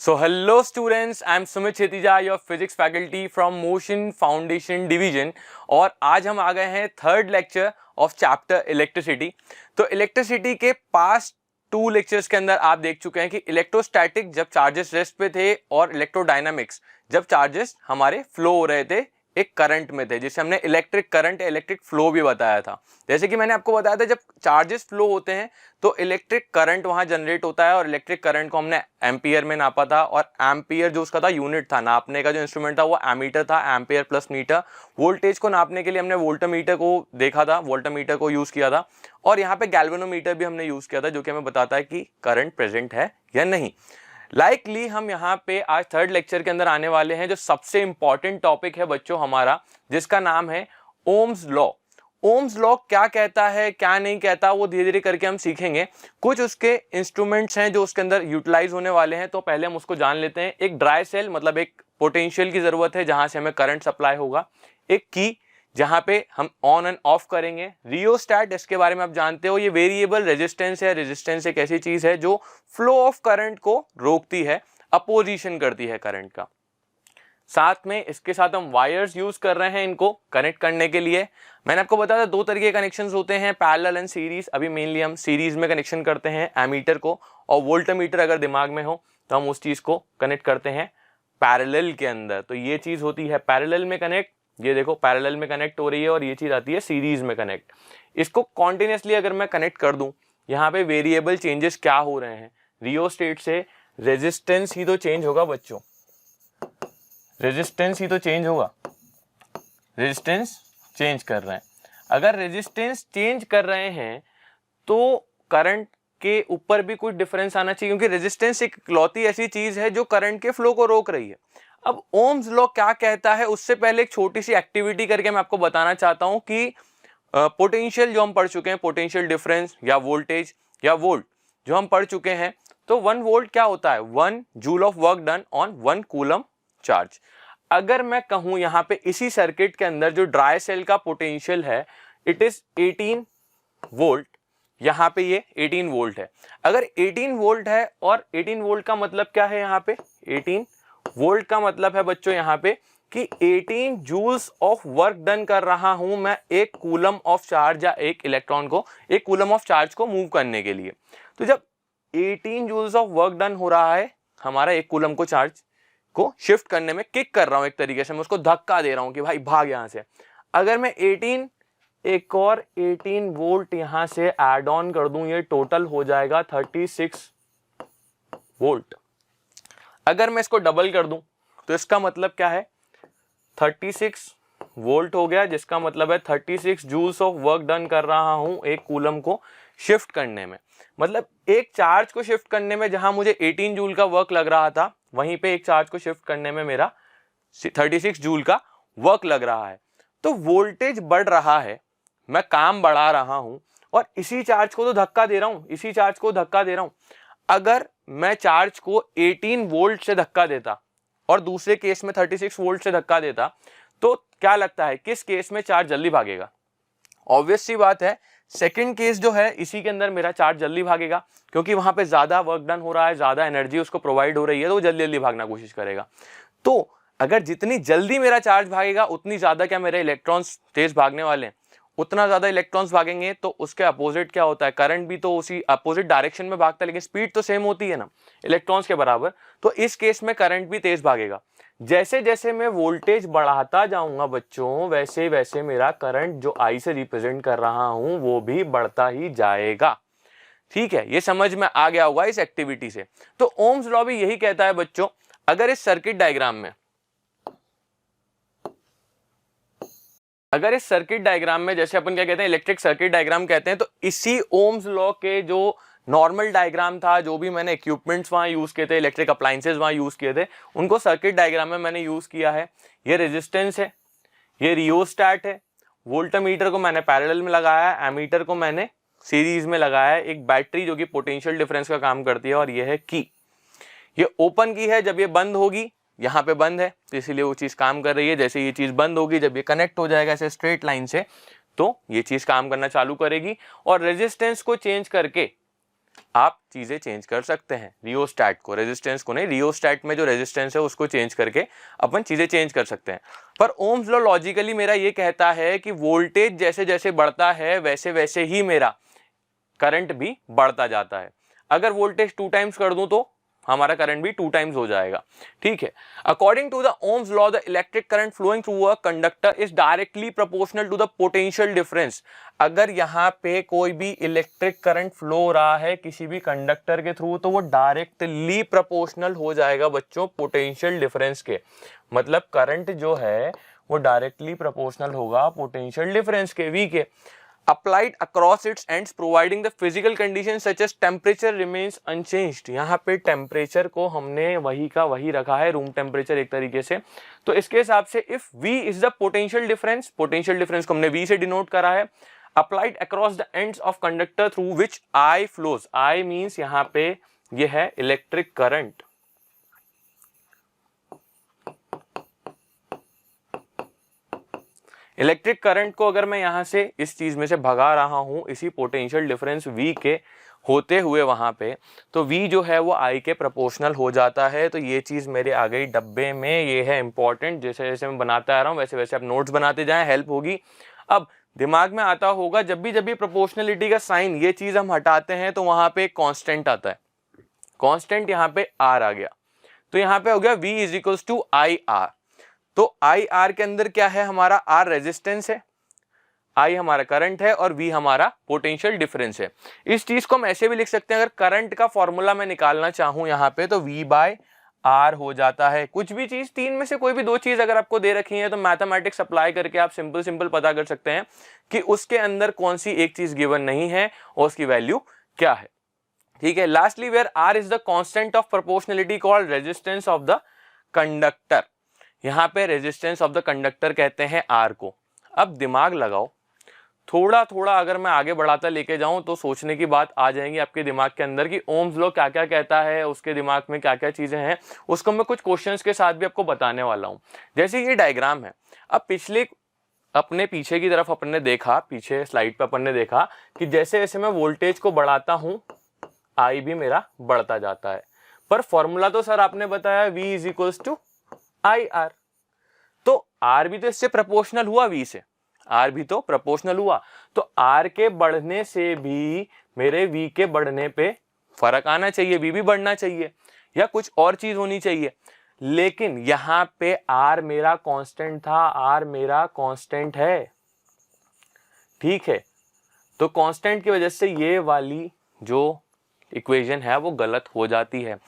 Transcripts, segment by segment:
So hello students, I am Sumit Chetija, your physics faculty from Motion Foundation Division और आज हम आ गए हैं third lecture of chapter electricity. तो electricity के पास्ट 2 लेक्चर्स के अंदर आप देख चुके हैं कि इलेक्ट्रोस्टैटिक जब चार्जेस रेस्ट पे थे और इलेक्ट्रोडायनामिक्स जब चार्जेस हमारे फ्लो हो रहे थे एक करंट में थे, जिसे हमने इलेक्ट्रिक करंट इलेक्ट्रिक फ्लो भी बताया था। जैसे कि मैंने आपको बताया था जब चार्जेस फ्लो होते हैं तो इलेक्ट्रिक करंट वहां जनरेट होता है और इलेक्ट्रिक करंट को हमने एम्पियर में नापा था और एम्पियर जो उसका था यूनिट था, नापने का जो इंस्ट्रूमेंट था वो एमीटर था, एम्पियर प्लस मीटर। वोल्टेज को नापने के लिए हमने वोल्टमीटर को देखा था, वोल्टमीटर को यूज किया था और यहाँ पे गैल्वेनोमीटर भी हमने यूज किया था जो कि हमें बताता है कि करंट प्रेजेंट है या नहीं। लाइकली हम यहाँ पे आज थर्ड लेक्चर के अंदर आने वाले हैं जो सबसे इंपॉर्टेंट टॉपिक है बच्चों हमारा, जिसका नाम है ओम्स लॉ। ओम्स लॉ क्या कहता है क्या नहीं कहता वो धीरे धीरे करके हम सीखेंगे। कुछ उसके इंस्ट्रूमेंट्स हैं जो उसके अंदर यूटिलाइज होने वाले हैं, तो पहले हम उसको जान लेते हैं। एक ड्राई सेल मतलब एक पोटेंशियल की जरूरत है जहां से हमें करंट सप्लाई होगा। एक की जहां पे हम ऑन एंड ऑफ करेंगे। रियोस्टैट, इसके बारे में आप जानते हो, ये वेरिएबल रेजिस्टेंस है। रेजिस्टेंस एक ऐसी चीज है जो फ्लो ऑफ करंट को रोकती है, अपोजिशन करती है करंट का। साथ में इसके साथ हम वायर्स यूज कर रहे हैं इनको कनेक्ट करने के लिए। मैंने आपको बताया था 2 तरह के कनेक्शंस होते हैं, पैरेलल एंड सीरीज। अभी मेनली हम सीरीज में कनेक्शन करते हैं एमीटर को, और वोल्टमीटर अगर दिमाग में हो तो हम उस चीज को कनेक्ट करते हैं पैरेलल के अंदर। तो ये चीज होती है पैरेलल में कनेक्ट, ये देखो पैरेलल में कनेक्ट हो रही है, और ये चीज आती है सीरीज में कनेक्ट। इसको कॉन्टिन्यूसली अगर मैं कनेक्ट कर दूं, यहाँ पे वेरिएबल चेंजेस क्या हो रहे हैं, रियोस्टेट से रेजिस्टेंस ही तो चेंज होगा बच्चों, रेजिस्टेंस ही तो चेंज होगा। रेजिस्टेंस चेंज कर रहे हैं, अगर रेजिस्टेंस चेंज कर रहे हैं तो करंट के ऊपर भी कुछ डिफरेंस आना चाहिए, क्योंकि रेजिस्टेंस एक इकलौती ऐसी चीज है जो करंट के फ्लो को रोक रही है। अब ओम्स लॉ क्या कहता है, उससे पहले एक छोटी सी एक्टिविटी करके मैं आपको बताना चाहता हूं कि पोटेंशियल जो हम पढ़ चुके हैं, पोटेंशियल डिफरेंस या वोल्टेज या वोल्ट जो हम पढ़ चुके हैं, तो 1 वोल्ट क्या होता है, 1 joule of work done on 1 coulomb charge. अगर मैं कहूं यहां पे इसी सर्किट के अंदर जो ड्राई सेल का पोटेंशियल है इट इज 18 वोल्ट, यहां पे ये 18 वोल्ट है। अगर 18 वोल्ट है और 18 वोल्ट का मतलब क्या है, यहाँ पे 18 वोल्ट का मतलब है बच्चों यहाँ पे कि 18 जूल्स ऑफ वर्क डन कर रहा हूं मैं एक कूलम ऑफ चार्ज या एक इलेक्ट्रॉन को, एक कूलम ऑफ चार्ज को मूव करने के लिए। तो जब 18 जूल्स ऑफ वर्क डन हो रहा है, हमारा एक कूलम को चार्ज को शिफ्ट करने में किक कर रहा हूं, एक तरीके से मैं उसको धक्का दे रहा हूं कि भाई भाग यहां से। अगर मैं 18 एक और 18 वोल्ट यहां से ऐड ऑन कर दूं, ये टोटल हो जाएगा 36 वोल्ट। अगर मैं इसको डबल कर दूं तो इसका मतलब क्या है, 36 वोल्ट हो गया, जिसका मतलब है 36 जूल्स ऑफ वर्क डन कर रहा हूं एक कूलम को शिफ्ट करने में। मतलब एक चार्ज को शिफ्ट करने में जहां मुझे 18 जूल का वर्क लग रहा था, वहीं पे एक चार्ज को शिफ्ट करने में मेरा 36 जूल का वर्क लग रहा है। तो वोल्टेज बढ़ रहा है, मैं काम बढ़ा रहा हूं और इसी चार्ज को तो धक्का दे रहा हूं, इसी चार्ज को धक्का दे रहा हूं। अगर मैं चार्ज को 18 वोल्ट से धक्का देता और दूसरे केस में 36 वोल्ट से धक्का देता, तो क्या लगता है किस केस में चार्ज जल्दी भागेगा? ऑब्वियस सी बात है सेकंड केस जो है इसी के अंदर मेरा चार्ज जल्दी भागेगा, क्योंकि वहां पे ज्यादा वर्क डन हो रहा है, ज्यादा एनर्जी उसको प्रोवाइड हो रही है, तो वो जल्दी जल्दी भागना कोशिश करेगा। तो अगर जितनी जल्दी मेरा चार्ज भागेगा उतनी ज्यादा क्या मेरे इलेक्ट्रॉन्स तेज भागने वाले हैं, उतना ज्यादा इलेक्ट्रॉन्स भागेंगे, तो उसके अपोजिट क्या होता है, करंट भी तो उसी अपोजिट डायरेक्शन में भागता है, लेकिन स्पीड तो सेम होती है ना इलेक्ट्रॉन्स के बराबर। तो इस केस में करंट भी तेज भागेगा। जैसे जैसे मैं वोल्टेज बढ़ाता जाऊंगा बच्चों, वैसे वैसे मेरा करंट जो आई से रिप्रेजेंट कर रहा हूं वो भी बढ़ता ही जाएगा। ठीक है, ये समझ में आ गया होगा इस एक्टिविटी से। तो ओम्स लॉ भी यही कहता है बच्चों, अगर इस सर्किट डायग्राम में, अगर इस सर्किट डायग्राम में जैसे अपन क्या कहते हैं इलेक्ट्रिक सर्किट डायग्राम कहते हैं, तो इसी ओम्स लॉ के जो नॉर्मल डायग्राम था, जो भी मैंने इक्विपमेंट्स वहां यूज किए थे, इलेक्ट्रिक अप्लायंसेस वहां यूज किए थे, उनको सर्किट डायग्राम में मैंने यूज किया है। ये रेजिस्टेंस है, ये रियोस्टैट है, वोल्टमीटर को मैंने पैरेलल में लगाया है, एमीटर को मैंने सीरीज में लगाया है, एक बैटरी जो कि पोटेंशियल डिफरेंस का काम करती है, और ये है की। ये ओपन की है, जब ये बंद होगी, यहाँ पे बंद है तो इसीलिए वो चीज काम कर रही है। जैसे ये चीज बंद होगी, जब ये कनेक्ट हो जाएगा ऐसे स्ट्रेट लाइन से, तो ये चीज काम करना चालू करेगी। और रेजिस्टेंस को चेंज करके आप चीजें चेंज कर सकते हैं, रियोस्टैट को, रेजिस्टेंस को नहीं, रियोस्टैट में जो रेजिस्टेंस है उसको चेंज करके अपन चीजें चेंज कर सकते हैं। पर ओम्स लॉ लॉजिकली मेरा ये कहता है कि वोल्टेज जैसे जैसे बढ़ता है वैसे वैसे ही मेरा करंट भी बढ़ता जाता है। अगर वोल्टेज 2 टाइम्स कर दूं तो हमारा करंट भी 2 टाइम्स हो जाएगा, ठीक है। According to the Ohm's law the electric current flowing through a conductor is directly proportional to the potential difference. अगर यहाँ पे कोई भी इलेक्ट्रिक करंट फ्लो हो रहा है किसी भी कंडक्टर के थ्रू तो वो डायरेक्टली प्रोपोर्शनल हो जाएगा बच्चों पोटेंशियल डिफरेंस के। मतलब करंट जो है वो डायरेक्टली प्रोपोर्शनल होगा पोटेंशियल डिफरेंस के, V के, applied across its ends providing the physical conditions such as temperature remains unchanged। यहाँ पे टेम्परेचर को हमने वही का वही रखा है, रूम टेम्परेचर एक तरीके से। तो इसके हिसाब से if V is the potential difference, potential difference को हमने V से डिनोट करा है, applied across the ends of conductor through which I flows, I means यहाँ पे ये है इलेक्ट्रिक करंट। इलेक्ट्रिक करंट को अगर मैं यहां से इस चीज में से भगा रहा हूं इसी पोटेंशियल डिफरेंस V के होते हुए वहां पे, तो V जो है वो I के प्रोपोर्शनल हो जाता है। तो ये चीज मेरे आ गई डब्बे में, ये है इंपॉर्टेंट। जैसे जैसे मैं बनाता आ रहा हूं वैसे वैसे आप नोट्स बनाते जाएं, हेल्प होगी। अब दिमाग में आता होगा जब भी प्रोपोर्शनलिटी का साइन ये चीज हम हटाते हैं तो वहां पे कॉन्स्टेंट आता है, कॉन्स्टेंट यहाँ पे R आ गया। तो यहाँ पे हो गया V is equals to I R. तो आई आर के अंदर क्या है हमारा, आर रेजिस्टेंस है, आई हमारा करंट है और V हमारा पोटेंशियल डिफरेंस है। इस चीज को हम ऐसे भी लिख सकते हैं, अगर करंट का फॉर्मूला मैं निकालना चाहूं यहाँ पे तो V बाय आर हो जाता है। कुछ भी चीज, तीन में से कोई भी दो चीज अगर आपको दे रखी है तो मैथमेटिक्स अप्लाई करके आप सिंपल पता कर सकते हैं कि उसके अंदर कौन सी एक चीज गिवन नहीं है और उसकी वैल्यू क्या है, ठीक है। Lastly where R is the constant of proportionality called resistance of the conductor. यहाँ पे रेजिस्टेंस ऑफ द कंडक्टर कहते हैं R को। अब दिमाग लगाओ, थोड़ा थोड़ा अगर मैं आगे बढ़ाता लेके जाऊं तो सोचने की बात आ जाएंगी आपके दिमाग के अंदर कि ओम्स लॉ क्या क्या कहता है, उसके दिमाग में क्या क्या चीजें हैं, उसको मैं कुछ क्वेश्चंस के साथ भी आपको बताने वाला हूं। जैसे ये डायग्राम है, अब पिछले अपने पीछे की तरफ अपन ने देखा, पीछे स्लाइड पे अपन ने देखा कि जैसे जैसे मैं वोल्टेज को बढ़ाता हूं I भी मेरा बढ़ता जाता है। पर फॉर्मूला तो सर आपने बताया V is equals to I R, तो R भी तो इससे प्रोपोर्शनल हुआ V से, R भी तो प्रोपोर्शनल हुआ। तो R के बढ़ने से भी मेरे V के बढ़ने पे फर्क आना चाहिए, V भी बढ़ना चाहिए या कुछ और चीज होनी चाहिए। लेकिन यहां पे R मेरा कांस्टेंट था, R मेरा कांस्टेंट है, ठीक है। तो कांस्टेंट की वजह से ये वाली जो इक्वेशन है वो गलत हो जाती है।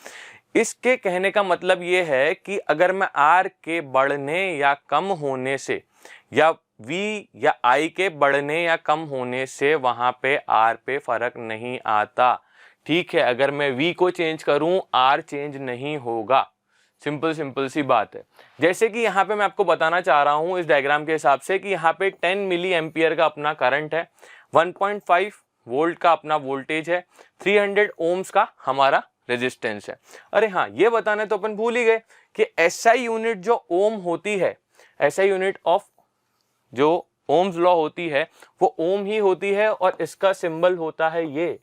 इसके कहने का मतलब ये है कि अगर मैं R के बढ़ने या कम होने से या V या I के बढ़ने या कम होने से वहां पे R पे फर्क नहीं आता, ठीक है। अगर मैं V को चेंज करूं R चेंज नहीं होगा, सिंपल सी बात है। जैसे कि यहाँ पे मैं आपको बताना चाह रहा हूं इस डायग्राम के हिसाब से कि यहाँ पे 10 मिली एम्पियर का अपना करंट है, 1.5 वोल्ट का अपना वोल्टेज है, 300 ओम्स का हमारा रेजिस्टेंस है। अरे हाँ, ये बताने तो अपन भूल ही गए कि SI यूनिट जो ओम होती है, SI यूनिट ऑफ जो ओम्स लॉ होती है वो ओम ही होती है और इसका सिंबल होता है ये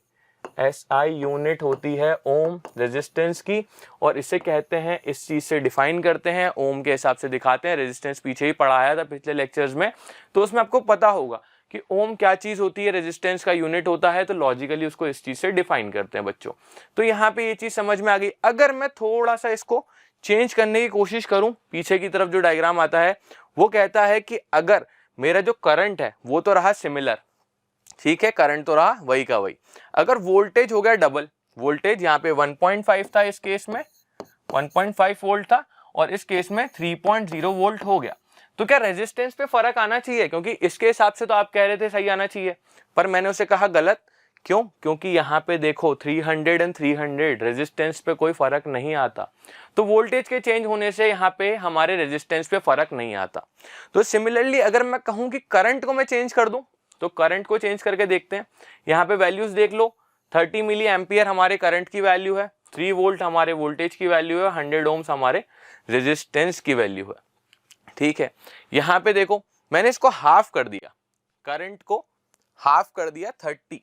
SI यूनिट होती है ओम रेजिस्टेंस की, और इसे कहते हैं, इस चीज से डिफाइन करते हैं, ओम के हिसाब से दिखाते हैं। रेजिस्टेंस पीछे ही पढ़ाया था पिछले लेक्चर्स में, तो उसमें आपको पता होगा कि ओम क्या चीज होती है, रेजिस्टेंस का यूनिट होता है। तो लॉजिकली उसको इस चीज से डिफाइन करते हैं बच्चों। तो यहाँ पे ये चीज समझ में आ गई। अगर मैं थोड़ा सा इसको चेंज करने की कोशिश करूं, पीछे की तरफ जो डायग्राम आता है वो कहता है कि अगर मेरा जो करंट है वो तो रहा सिमिलर, ठीक है, करंट तो रहा वही का वही, अगर वोल्टेज हो गया डबल, वोल्टेज यहाँ पे 1.5 था, इस केस में 1.5 वोल्ट था और इस केस में 3.0 वोल्ट हो गया, तो क्या रेजिस्टेंस पे फर्क आना चाहिए? क्योंकि इसके हिसाब से तो आप कह रहे थे सही आना चाहिए, पर मैंने उसे कहा गलत। क्यों? क्योंकि यहाँ पे देखो 300 एंड 300 रेजिस्टेंस पे कोई फर्क नहीं आता, तो वोल्टेज के चेंज होने से यहाँ पे हमारे रेजिस्टेंस पे फर्क नहीं आता। तो सिमिलरली अगर मैं कहूँ कि करंट को मैं चेंज कर दूं, तो करंट को चेंज करके देखते हैं। यहाँ पे वैल्यूज देख लो, 30 मिली एम्पियर हमारे करंट की वैल्यू है, 3 वोल्ट हमारे वोल्टेज की वैल्यू है, 100 ओम्स हमारे रेजिस्टेंस की वैल्यू है, ठीक है। यहाँ पे देखो मैंने इसको हाफ कर दिया, करंट को हाफ कर दिया 30,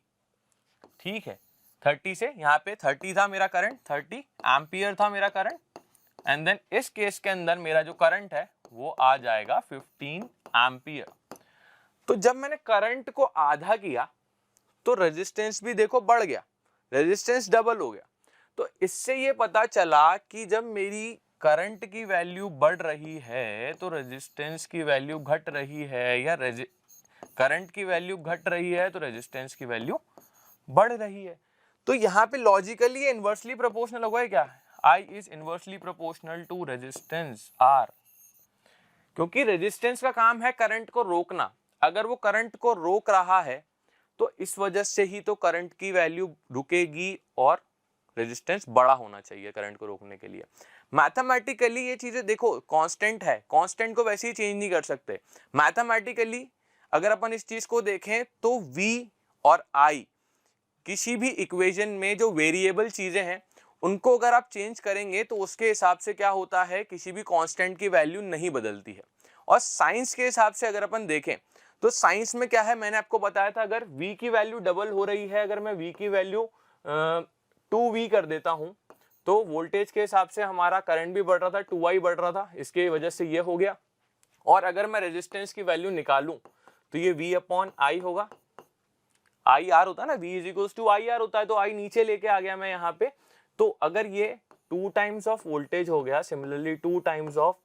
ठीक है। 30 से, यहाँ पे 30 था मेरा करंट, 30 एम्पियर था मेरा करंट, एंड देन इस केस के अंदर मेरा जो करंट है वो आ जाएगा 15 एम्पियर। तो जब मैंने करंट को आधा किया तो रेजिस्टेंस भी देखो बढ़ गया, रेजिस्टेंस डबल हो गया। तो इससे ये पता चला कि जब मेरी करंट की वैल्यू बढ़ रही है तो रेजिस्टेंस की वैल्यू घट रही है, या करंट की वैल्यू घट रही है तो रेजिस्टेंस की वैल्यू बढ़ रही है। तो यहाँ पे लॉजिकली ये इनवर्सली प्रोपोर्शनल होगा क्या, I is inversely proportional to resistance R, क्योंकि रेजिस्टेंस का काम है करंट को रोकना। अगर वो करंट को रोक रहा है तो इस वजह से ही तो करंट की वैल्यू रुकेगी और रेजिस्टेंस बड़ा होना चाहिए करंट को रोकने के लिए। मैथमेटिकली ये चीजें देखो कांस्टेंट है, कांस्टेंट को वैसे ही चेंज नहीं कर सकते। मैथमेटिकली अगर अपन इस चीज को देखें तो V और I किसी भी इक्वेशन में जो वेरिएबल चीजें हैं उनको अगर आप चेंज करेंगे तो उसके हिसाब से क्या होता है, किसी भी कांस्टेंट की वैल्यू नहीं बदलती है। और साइंस के हिसाब से अगर अपन देखें तो साइंस में क्या है, मैंने आपको बताया था अगर V की वैल्यू डबल हो रही है, अगर मैं V की वैल्यू 2V कर देता हूं तो वोल्टेज के हिसाब से हमारा करंट भी बढ़ रहा था, 2I बढ़ रहा था, इसके वजह से ये हो गया। और अगर मैं रेजिस्टेंस की वैल्यू निकालूं तो ये V अपॉन I होगा, आई आर होता है ना, V is equals to I R होता है, तो आई नीचे लेके आ गया मैं यहाँ पे। तो अगर ये 2 टाइम्स ऑफ वोल्टेज हो गया, सिमिलरली 2 टाइम्स ऑफ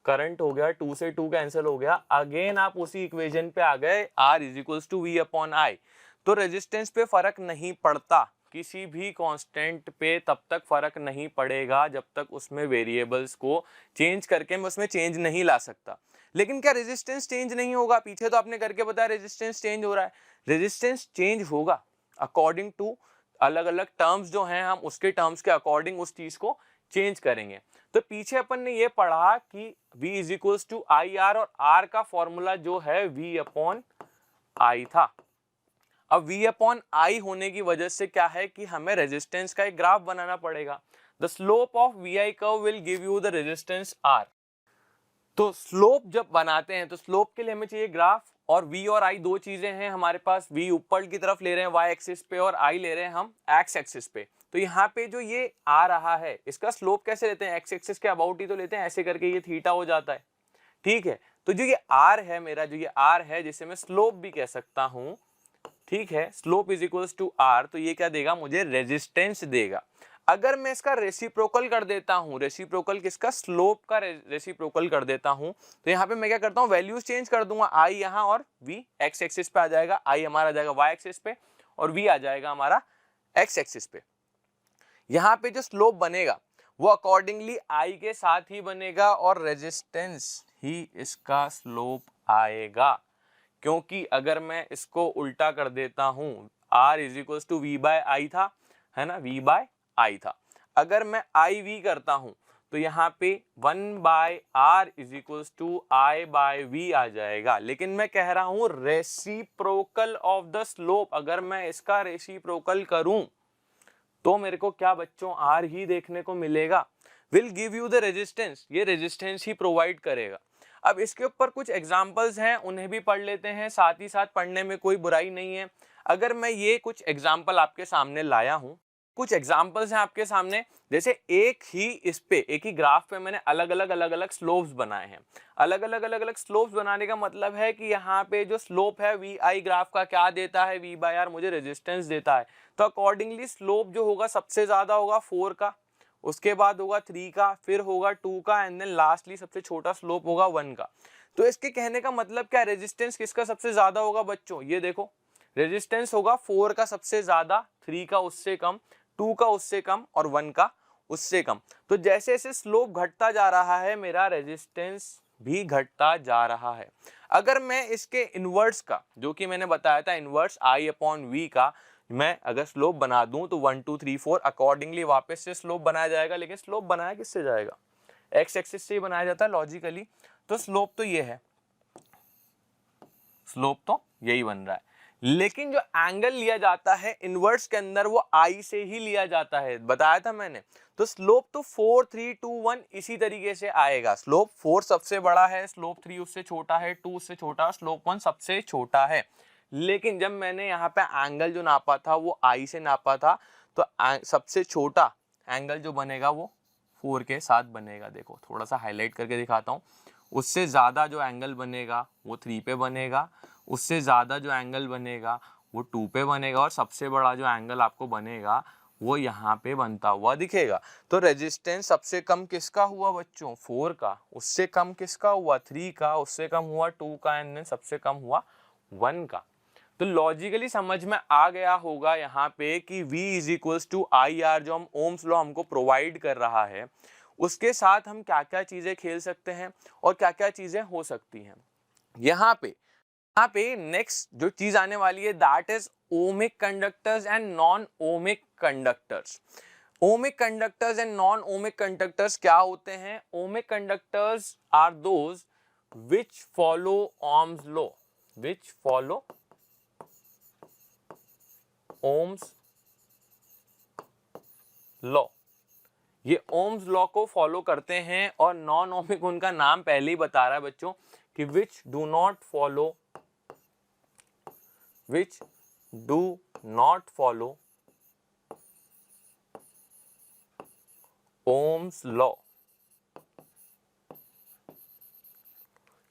करंट हो गया, 2 से 2 कैंसिल हो गया, अगेन आप उसी इक्वेशन पे आ गए, R is equals to V upon I. तो रेजिस्टेंस पे फर्क नहीं पड़ता, किसी भी कांस्टेंट पे तब तक फर्क नहीं पड़ेगा जब तक उसमें वेरिएबल्स को चेंज करके मैं उसमें चेंज नहीं ला सकता। लेकिन क्या रेजिस्टेंस चेंज नहीं होगा? पीछे तो आपने करके बताया रेजिस्टेंस चेंज हो रहा है। रेजिस्टेंस चेंज होगा अकॉर्डिंग टू अलग अलग टर्म्स जो हैं, हम उसके टर्म्स के अकॉर्डिंग उस चीज को चेंज करेंगे। तो पीछे अपन ने ये पढ़ा कि V is equals to I R, और R का फॉर्मूला जो है V अपॉन आई था। अब V अपॉन आई होने की वजह से क्या है कि हमें रेजिस्टेंस का एक ग्राफ बनाना पड़ेगा। The slope of VI curve will give you the resistance R। तो स्लोप जब बनाते हैं तो स्लोप के लिए हमें चाहिए ग्राफ, और V और I दो चीजें हैं हमारे पास। V ऊपर की तरफ ले रहे हैं y एक्सिस पे और I ले रहे हैं हम x एक्सिस पे। तो यहाँ पे जो ये आ रहा है इसका स्लोप कैसे लेते हैं, x एक्सिस के अबाउट ही तो लेते हैं, ऐसे करके ये थीटा हो जाता है, ठीक है। तो जो ये R है मेरा, जो ये R है जिसे मैं स्लोप भी कह सकता हूँ, ठीक है, slope is equals to R, तो ये क्या देगा मुझे, रेजिस्टेंस देगा। अगर मैं इसका रेसिप्रोकल कर देता हूं, रेसिप्रोकल किसका, स्लोप का रेसिप्रोकल कर देता हूं, तो यहाँ पे मैं क्या करता हूँ, वैल्यूज चेंज कर दूंगा, I यहाँ और V x एक्सिस पे आ जाएगा, I हमारा आ जाएगा y एक्सिस पे और V आ जाएगा हमारा x एक्सिस पे। यहाँ पे जो स्लोप बनेगा वो अकॉर्डिंगली I के साथ ही बनेगा और रेजिस्टेंस ही इसका स्लोप आएगा। क्योंकि अगर मैं इसको उल्टा कर देता हूं, R is equals to V by I था, है ना, V बाय आई था। अगर मैं आई वी करता हूं तो यहाँ पे 1 by R is equals to I by V आ जाएगा। लेकिन मैं कह रहा हूं रेसिप्रोकल ऑफ द स्लोप, अगर मैं इसका रेसिप्रोकल करूं तो मेरे को क्या बच्चों, आर ही देखने को मिलेगा। Will give you the resistance, ये रेजिस्टेंस ही प्रोवाइड करेगा। अब इसके ऊपर कुछ एग्जांपल्स हैं, उन्हें भी पढ़ लेते हैं, साथ ही साथ पढ़ने में कोई बुराई नहीं है। अगर मैं ये कुछ एग्जांपल आपके सामने लाया हूं, कुछ एग्जांपल्स हैं आपके सामने, जैसे एक ही ग्राफ पे मैंने अलग अलग स्लोप्स बनाए हैं। अलग अलग स्लोप्स बनाने का मतलब है कि यहाँ पे जो स्लोप है वी आई ग्राफ का क्या देता है, V बाय आर मुझे रेजिस्टेंस देता है। तो अकॉर्डिंगली स्लोप जो होगा सबसे ज्यादा होगा 4 का, उसके बाद होगा 3 का, फिर होगा 2 का, एंड देन लास्टली सबसे छोटा स्लोप होगा 1 का। तो इसके कहने का मतलब क्या, रेजिस्टेंस किसका सबसे ज्यादा होगा बच्चों, ये देखो रेजिस्टेंस होगा 4 का सबसे ज्यादा, 3 का उससे कम, 2 का उससे कम और 1 का उससे कम। तो जैसे जैसे स्लोप घटता जा रहा है मेरा रेजिस्टेंस भी घटता जा रहा है। अगर मैं इसके इनवर्स का, जो कि मैंने बताया था इनवर्स I अपॉन V का, मैं अगर स्लोप बना दूं तो 1 2 3 4 अकॉर्डिंगली वापस से स्लोप बनाया जाएगा। लेकिन स्लोप बनाया किससे जाएगा, x एक्सिस से ही बनाया जाता है लॉजिकली। तो स्लोप तो ये है, स्लोप तो यही बन रहा है। लेकिन जो एंगल लिया जाता है इनवर्स के अंदर वो I से ही लिया जाता है, बताया था मैंने। तो स्लोप तो 4 3 2 1 इसी तरीके से आएगा। स्लोप 4 सबसे बड़ा है, स्लोप 3 उससे छोटा है, 2 उससे छोटा, स्लोप 1 सबसे छोटा है। लेकिन जब मैंने यहाँ पे एंगल जो नापा था वो आई से नापा था, तो सबसे छोटा एंगल जो बनेगा वो 4 के साथ बनेगा। देखो थोड़ा सा हाईलाइट करके दिखाता हूँ। उससे ज़्यादा जो एंगल बनेगा वो 3 पे बनेगा, उससे ज़्यादा जो एंगल बनेगा वो 2 पे बनेगा, और सबसे बड़ा जो एंगल आपको बनेगा वो यहाँ पे बनता हुआ दिखेगा। तो रेजिस्टेंस सबसे कम किसका हुआ बच्चों? 4 का। उससे कम किसका हुआ? 3 का। उससे कम हुआ 2 का, एंड देन सबसे कम हुआ 1 का। तो लॉजिकली समझ में आ गया होगा यहाँ पे कि V is equals to I R, जो हम ओम्स लॉ हमको प्रोवाइड कर रहा है, उसके साथ हम क्या क्या चीजें खेल सकते हैं और क्या क्या चीजें हो सकती हैं। यहाँ पे नेक्स्ट जो चीज आने वाली है that is ohmic conductors and non ohmic conductors. Ohmic conductors and non ohmic conductors क्या होते हैं? Ohmic conductors are those which follow Ohm's law, which follow Ohm's law। ये ओम्स लॉ को फॉलो करते हैं, और नॉन ओमिक उनका नाम पहले ही बता रहा है बच्चों कि which do not follow Ohm's law.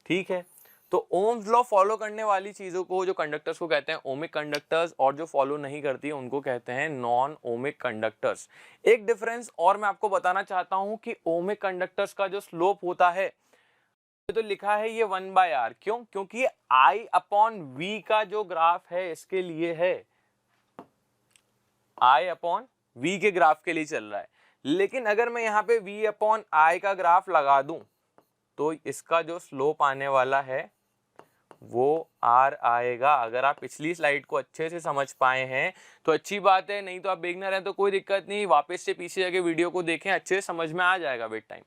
ठीक है, तो ओम्स लॉ फॉलो करने वाली चीजों को, जो कंडक्टर्स को कहते हैं ओमिक कंडक्टर्स, और जो फॉलो नहीं करती है उनको कहते हैं नॉन ओमिक कंडक्टर्स। एक डिफरेंस और मैं आपको बताना चाहता हूं कि ओमिक कंडक्टर्स का जो स्लोप होता है, तो लिखा है ये 1/r। क्यों? क्योंकि I/V का जो ग्राफ है इसके लिए है, I/V के ग्राफ के लिए चल रहा है। लेकिन अगर मैं यहाँ पे V/I का ग्राफ लगा दूं तो इसका जो स्लोप आने वाला है वो R आएगा। अगर आप पिछली स्लाइड को अच्छे से समझ पाए हैं तो अच्छी बात है, नहीं तो आप बिगिनर हैं तो कोई दिक्कत नहीं, वापस से पीछे जाके वीडियो को देखें, अच्छे से समझ में आ जाएगा विद टाइम।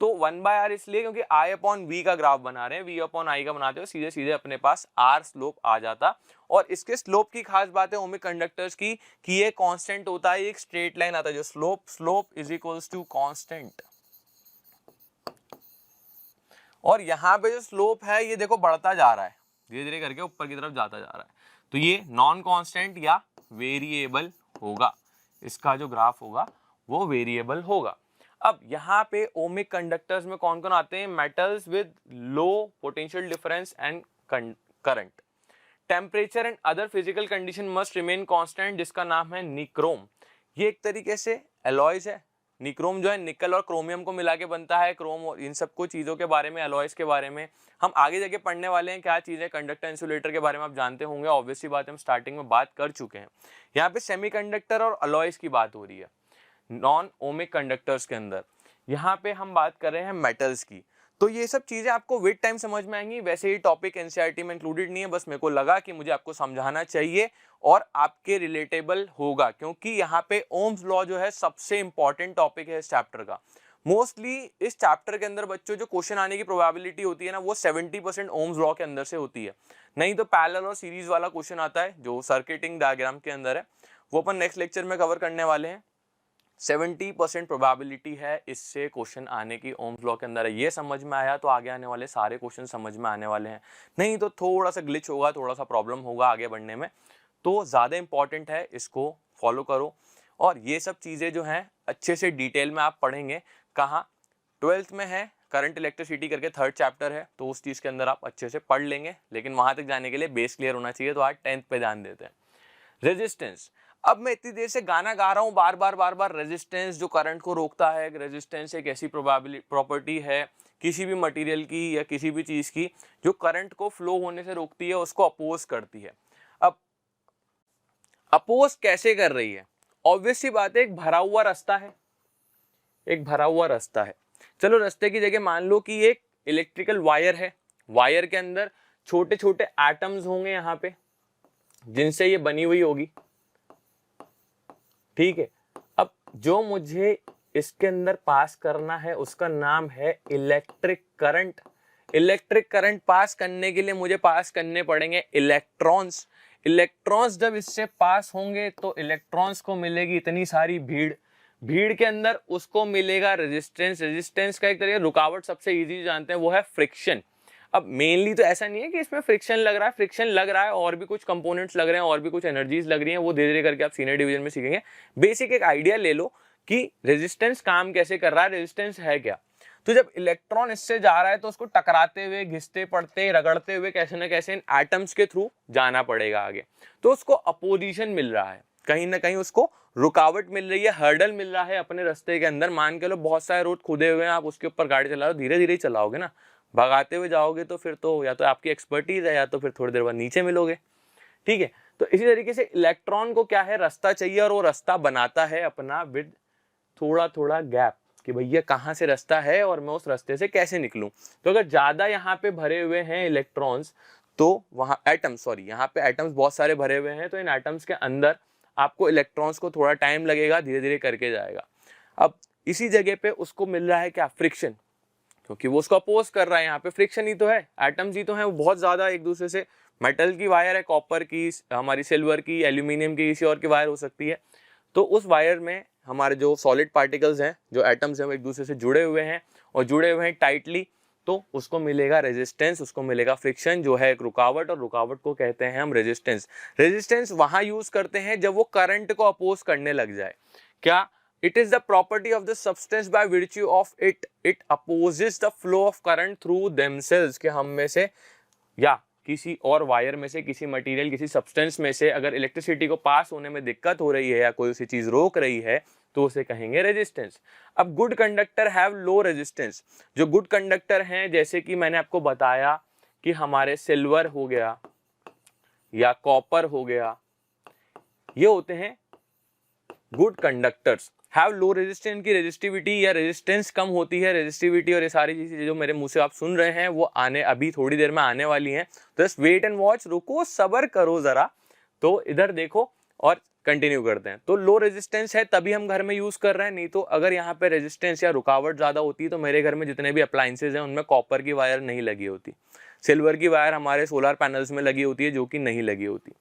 तो 1/r इसलिए क्योंकि I/V का ग्राफ बना रहे हैं, V/I का बनाते हो सीधे सीधे अपने पास R स्लोप आ जाता। और इसके स्लोप की खास बात है ओमिक कंडक्टर्स की कि ये कांस्टेंट होता है, एक स्ट्रेट लाइन आता है, जो slope is equals to constant. और यहाँ पे जो स्लोप है ये देखो बढ़ता जा रहा है, धीरे धीरे करके ऊपर की तरफ जाता जा रहा है, तो ये नॉन कांस्टेंट या वेरिएबल होगा, इसका जो ग्राफ होगा वो वेरिएबल होगा। अब यहाँ पे ओमिक कंडक्टर्स में कौन कौन आते हैं? Metals with low potential difference and current, temperature and other physical condition must remain constant, जिसका नाम है निक्रोम। ये एक तरीके से एलॉयज है। निक्रोम जो है निकल और क्रोमियम को मिला के बनता है। क्रोम और इन सब कुछ चीज़ों के बारे में, एलॉयज के बारे में हम आगे जाके पढ़ने वाले हैं। क्या चीज़ है? कंडक्टर इंसुलेटर के बारे में आप जानते होंगे, ऑब्वियसली बात है, हम स्टार्टिंग में बात कर चुके हैं। यहाँ पे सेमीकंडक्टर और एलॉयज की बात हो रही है नॉन ओमिक कंडक्टर्स के अंदर। यहाँ पे हम बात कर रहे हैं मेटल्स की। तो ये सब चीजें आपको विद टाइम समझ में आएंगी। वैसे ये टॉपिक एनसीईआरटी में इंक्लूडेड नहीं है, बस मेरे को लगा कि मुझे आपको समझाना चाहिए और आपके रिलेटेबल होगा, क्योंकि यहाँ पे ओम्स लॉ जो है सबसे इंपॉर्टेंट टॉपिक है इस चैप्टर का। मोस्टली इस चैप्टर के अंदर बच्चों जो क्वेश्चन आने की प्रोबेबिलिटी होती है ना, वो 70% ओम्स लॉ के अंदर से होती है। नहीं तो पैरेलल और सीरीज वाला क्वेश्चन आता है जो सर्किटिंग डायग्राम के अंदर है, वो अपन नेक्स्ट लेक्चर में कवर करने वाले हैं। 70% प्रोबेबिलिटी है इससे क्वेश्चन आने की ओम्स लॉ के अंदर है। ये समझ में आया तो आगे आने वाले सारे क्वेश्चन समझ में आने वाले हैं, नहीं तो थोड़ा सा ग्लिच होगा, थोड़ा सा प्रॉब्लम होगा आगे बढ़ने में। तो ज़्यादा इंपॉर्टेंट है, इसको फॉलो करो। और ये सब चीज़ें जो हैं अच्छे से डिटेल में आप पढ़ेंगे। कहाँ? 12th में है करंट इलेक्ट्रिसिटी करके 3rd चैप्टर है, तो उस चीज़ के अंदर आप अच्छे से पढ़ लेंगे। लेकिन वहाँ तक जाने के लिए बेस क्लियर होना चाहिए, तो आज 10th पे ध्यान देते हैं। रेजिस्टेंस। अब मैं इतनी देर से गाना गा रहा हूँ बार बार रेजिस्टेंस जो करंट को रोकता है। रेजिस्टेंस एक ऐसी प्रॉपर्टी है किसी भी मटेरियल की या किसी भी चीज़ की जो करंट को फ्लो होने से रोकती है, उसको अपोज करती है। अब अपोज कैसे कर रही है? ऑब्वियस सी बात है, एक भरा हुआ रास्ता है, एक भरा हुआ रास्ता है। चलो रास्ते की जगह मान लो कि एक इलेक्ट्रिकल वायर है, वायर के अंदर छोटे छोटे एटम्स होंगे यहाँ पे जिनसे ये बनी हुई होगी, ठीक है। अब जो मुझे इसके अंदर पास करना है उसका नाम है electric current. Electric current pass करने के लिए मुझे पास करने पड़ेंगे इलेक्ट्रॉन्स। इलेक्ट्रॉन्स जब इससे पास होंगे तो इलेक्ट्रॉन्स को मिलेगी इतनी सारी भीड़, भीड़ के अंदर उसको मिलेगा रेजिस्टेंस। रेजिस्टेंस का एक तरीके रुकावट सबसे इजी जानते हैं वो है फ्रिक्शन। अब मेनली तो ऐसा नहीं है कि इसमें फ्रिक्शन लग रहा है, फ्रिक्शन लग रहा है और भी कुछ कंपोनेंट्स लग रहे हैं और भी कुछ एनर्जीज लग रही हैं, वो धीरे धीरे करके आप सीनियर डिवीजन में सीखेंगे। बेसिक एक आइडिया ले लो कि रेजिस्टेंस काम कैसे कर रहा है, रेजिस्टेंस है क्या। तो जब इलेक्ट्रॉन इससे जा रहा है तो उसको टकराते हुए, घिसते पड़ते, रगड़ते हुए कैसे ना कैसे इन एटम्स के थ्रू जाना पड़ेगा आगे, तो उसको अपोजिशन मिल रहा है, कहीं ना कहीं उसको रुकावट मिल रही है, हर्डल मिल रहा है अपने रास्ते के अंदर। मान के लो बहुत सारे रोड खुदे हुए हैं, आप उसके ऊपर गाड़ी चला रहे हो, धीरे धीरे ही चलाओगे ना, भगाते हुए जाओगे तो फिर तो या तो आपकी एक्सपर्टीज है या तो फिर थोड़ी देर बाद नीचे मिलोगे, ठीक है। तो इसी तरीके से इलेक्ट्रॉन को क्या है, रास्ता चाहिए, और वो रास्ता बनाता है अपना विद थोड़ा थोड़ा गैप, कि भैया कहाँ से रास्ता है और मैं उस रास्ते से कैसे निकलूं। तो अगर ज्यादा यहाँ पे भरे हुए हैं इलेक्ट्रॉन्स, तो वहाँ एटम्स, सॉरी यहाँ पे एटम्स बहुत सारे भरे हुए हैं, तो इन एटम्स के अंदर आपको इलेक्ट्रॉन्स को थोड़ा टाइम लगेगा, धीरे धीरे करके जाएगा। अब इसी जगह पे उसको मिल रहा है क्या, फ्रिक्शन, क्योंकि वो उसको अपोज कर रहा है। यहाँ पे फ्रिक्शन ही तो है, एटम्स ही तो है, वो बहुत ज्यादा एक दूसरे से, मेटल की वायर है, कॉपर की, हमारी सिल्वर की, एल्यूमिनियम की, किसी और की वायर हो सकती है, तो उस वायर में हमारे जो सॉलिड पार्टिकल्स हैं, जो एटम्स हैं, वो एक दूसरे से जुड़े हुए हैं और जुड़े हुए हैं टाइटली, तो उसको मिलेगा रेजिस्टेंस, उसको मिलेगा फ्रिक्शन, जो है एक रुकावट, और रुकावट को कहते हैं हम रेजिस्टेंस। रेजिस्टेंस वहां यूज करते हैं जब वो करंट को अपोज करने लग जाए। क्या, it is the property of the substance by virtue of it opposes the flow of current through themselves, कि हम में से या किसी और वायर में से, किसी मटेरियल, किसी सब्सटेंस में से अगर इलेक्ट्रिसिटी को पास होने में दिक्कत हो रही है या कोई सी चीज रोक रही है, तो उसे कहेंगे रेजिस्टेंस। अब good conductor have low resistance. जो गुड कंडक्टर हैं, जैसे कि मैंने आपको बताया कि हमारे सिल्वर हो गया या कॉपर हो गया, ये होते हैं good conductors. Have low resistance की रेजिस्टिविटी या रेजिस्टेंस कम होती है, रेजिस्टिविटी और ये सारी चीजें जो मेरे मुंह से आप सुन रहे हैं वो आने अभी थोड़ी देर में आने वाली हैं। तो जस्ट वेट एंड वॉच, रुको सब्र करो जरा, तो इधर देखो और कंटिन्यू करते हैं। तो लो रेजिस्टेंस है तभी हम घर में यूज कर रहे हैं, नहीं तो अगर यहाँ पे रेजिस्टेंस या रुकावट ज्यादा होती है तो मेरे घर में जितने भी अप्लायंसेज हैं उनमें कॉपर की वायर नहीं लगी होती, सिल्वर की वायर हमारे सोलर पैनल्स में लगी होती है जो कि नहीं लगी होती।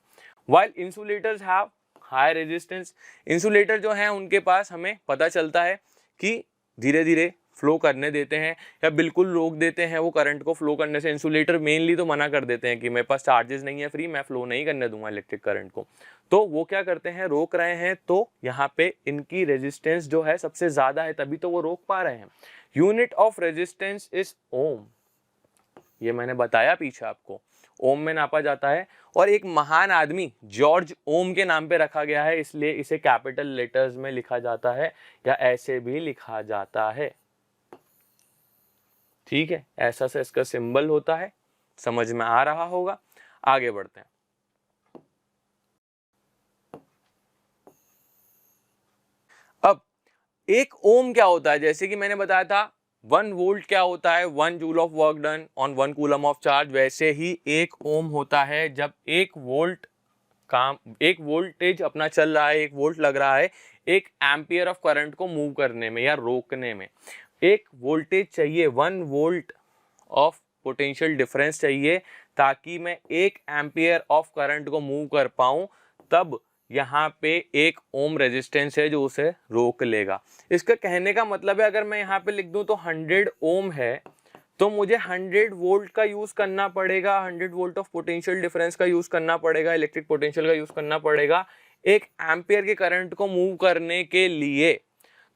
While insulators have high resistance, insulator जो है उनके पास हमें पता चलता है कि धीरे धीरे फ्लो करने देते हैं या बिल्कुल रोक देते हैं वो करंट को फ्लो करने से। इंसुलेटर मेनली तो मना कर देते हैं कि मेरे पास चार्जेस नहीं है फ्री, मैं फ्लो नहीं करने दूंगा इलेक्ट्रिक करंट को, तो वो क्या करते हैं, रोक रहे हैं, तो यहाँ पे इनकी रेजिस्टेंस जो है सबसे ज्यादा है, तभी तो वो रोक पा रहे हैं। यूनिट ऑफ रेजिस्टेंस इज ओम, ये मैंने बताया पीछे आपको, ओम में नापा जाता है, और एक महान आदमी जॉर्ज ओम के नाम पे रखा गया है, इसलिए इसे कैपिटल लेटर्स में लिखा जाता है या ऐसे भी लिखा जाता है, ठीक है। ऐसा सा इसका सिंबल होता है, समझ में आ रहा होगा। आगे बढ़ते हैं। अब एक ओम क्या होता है, जैसे कि मैंने बताया था 1 वोल्ट क्या होता है, 1 joule of work done on 1 coulomb of charge, वैसे ही एक ओम होता है जब 1 वोल्ट काम, 1 वोल्टेज अपना चल रहा है, 1 वोल्ट लग रहा है 1 एम्पियर ऑफ करंट को मूव करने में या रोकने में। एक वोल्टेज चाहिए, 1 वोल्ट ऑफ पोटेंशियल डिफरेंस चाहिए ताकि मैं 1 एम्पियर ऑफ करंट को मूव कर पाऊं, तब यहाँ पे 1 ओम रेजिस्टेंस है जो उसे रोक लेगा। इसका कहने का मतलब है, अगर मैं यहाँ पे लिख दूं तो 100 ओम है, तो मुझे 100 वोल्ट का यूज करना पड़ेगा, 100 वोल्ट ऑफ पोटेंशियल डिफरेंस का यूज करना पड़ेगा, इलेक्ट्रिक पोटेंशियल का यूज करना पड़ेगा 1 एम्पियर के करंट को मूव करने के लिए।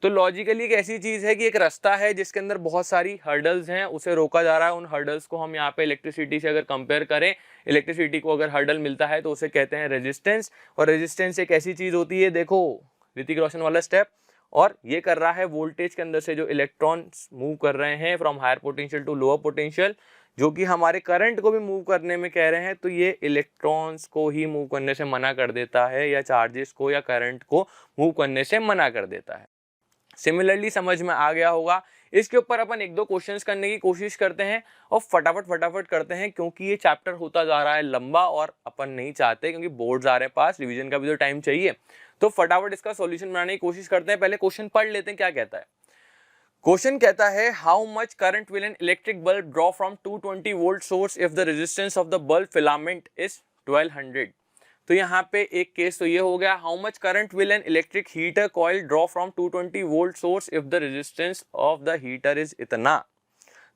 तो लॉजिकली एक ऐसी चीज है कि एक रास्ता है जिसके अंदर बहुत सारी हर्डल्स हैं, उसे रोका जा रहा है। उन हर्डल्स को हम यहाँ पे इलेक्ट्रिसिटी से अगर कंपेयर करें, इलेक्ट्रिसिटी को अगर हर्डल मिलता है तो उसे कहते हैं रेजिस्टेंस। और रेजिस्टेंस एक ऐसी चीज होती है, देखो ऋतिक रोशन वाला स्टेप, और ये कर रहा है वोल्टेज के अंदर से जो इलेक्ट्रॉन्स मूव कर रहे हैं from higher potential to lower potential, जो कि हमारे करंट को भी मूव करने में कह रहे हैं, तो ये इलेक्ट्रॉन्स को ही मूव करने से मना कर देता है, या चार्जेस को या करंट को मूव करने से मना कर देता है। सिमिलरली समझ में आ गया होगा। इसके ऊपर अपन 1-2 क्वेश्चंस करने की कोशिश करते हैं और फटाफट करते हैं, क्योंकि ये चैप्टर होता जा रहा है लंबा और अपन नहीं चाहते, क्योंकि बोर्ड्स आ रहे हैं पास, रिवीजन का भी तो टाइम चाहिए। तो फटाफट इसका सॉल्यूशन बनाने की कोशिश करते हैं। पहले क्वेश्चन पढ़ लेते हैं क्या कहता है। क्वेश्चन कहता है, how much current will an electric bulb draw from 220 volt source if the resistance of the bulb filament is 1200। तो यहाँ पे एक केस तो ये हो गया, how much current will an electric heater coil draw from 220 volt source if the resistance of the heater is इतना।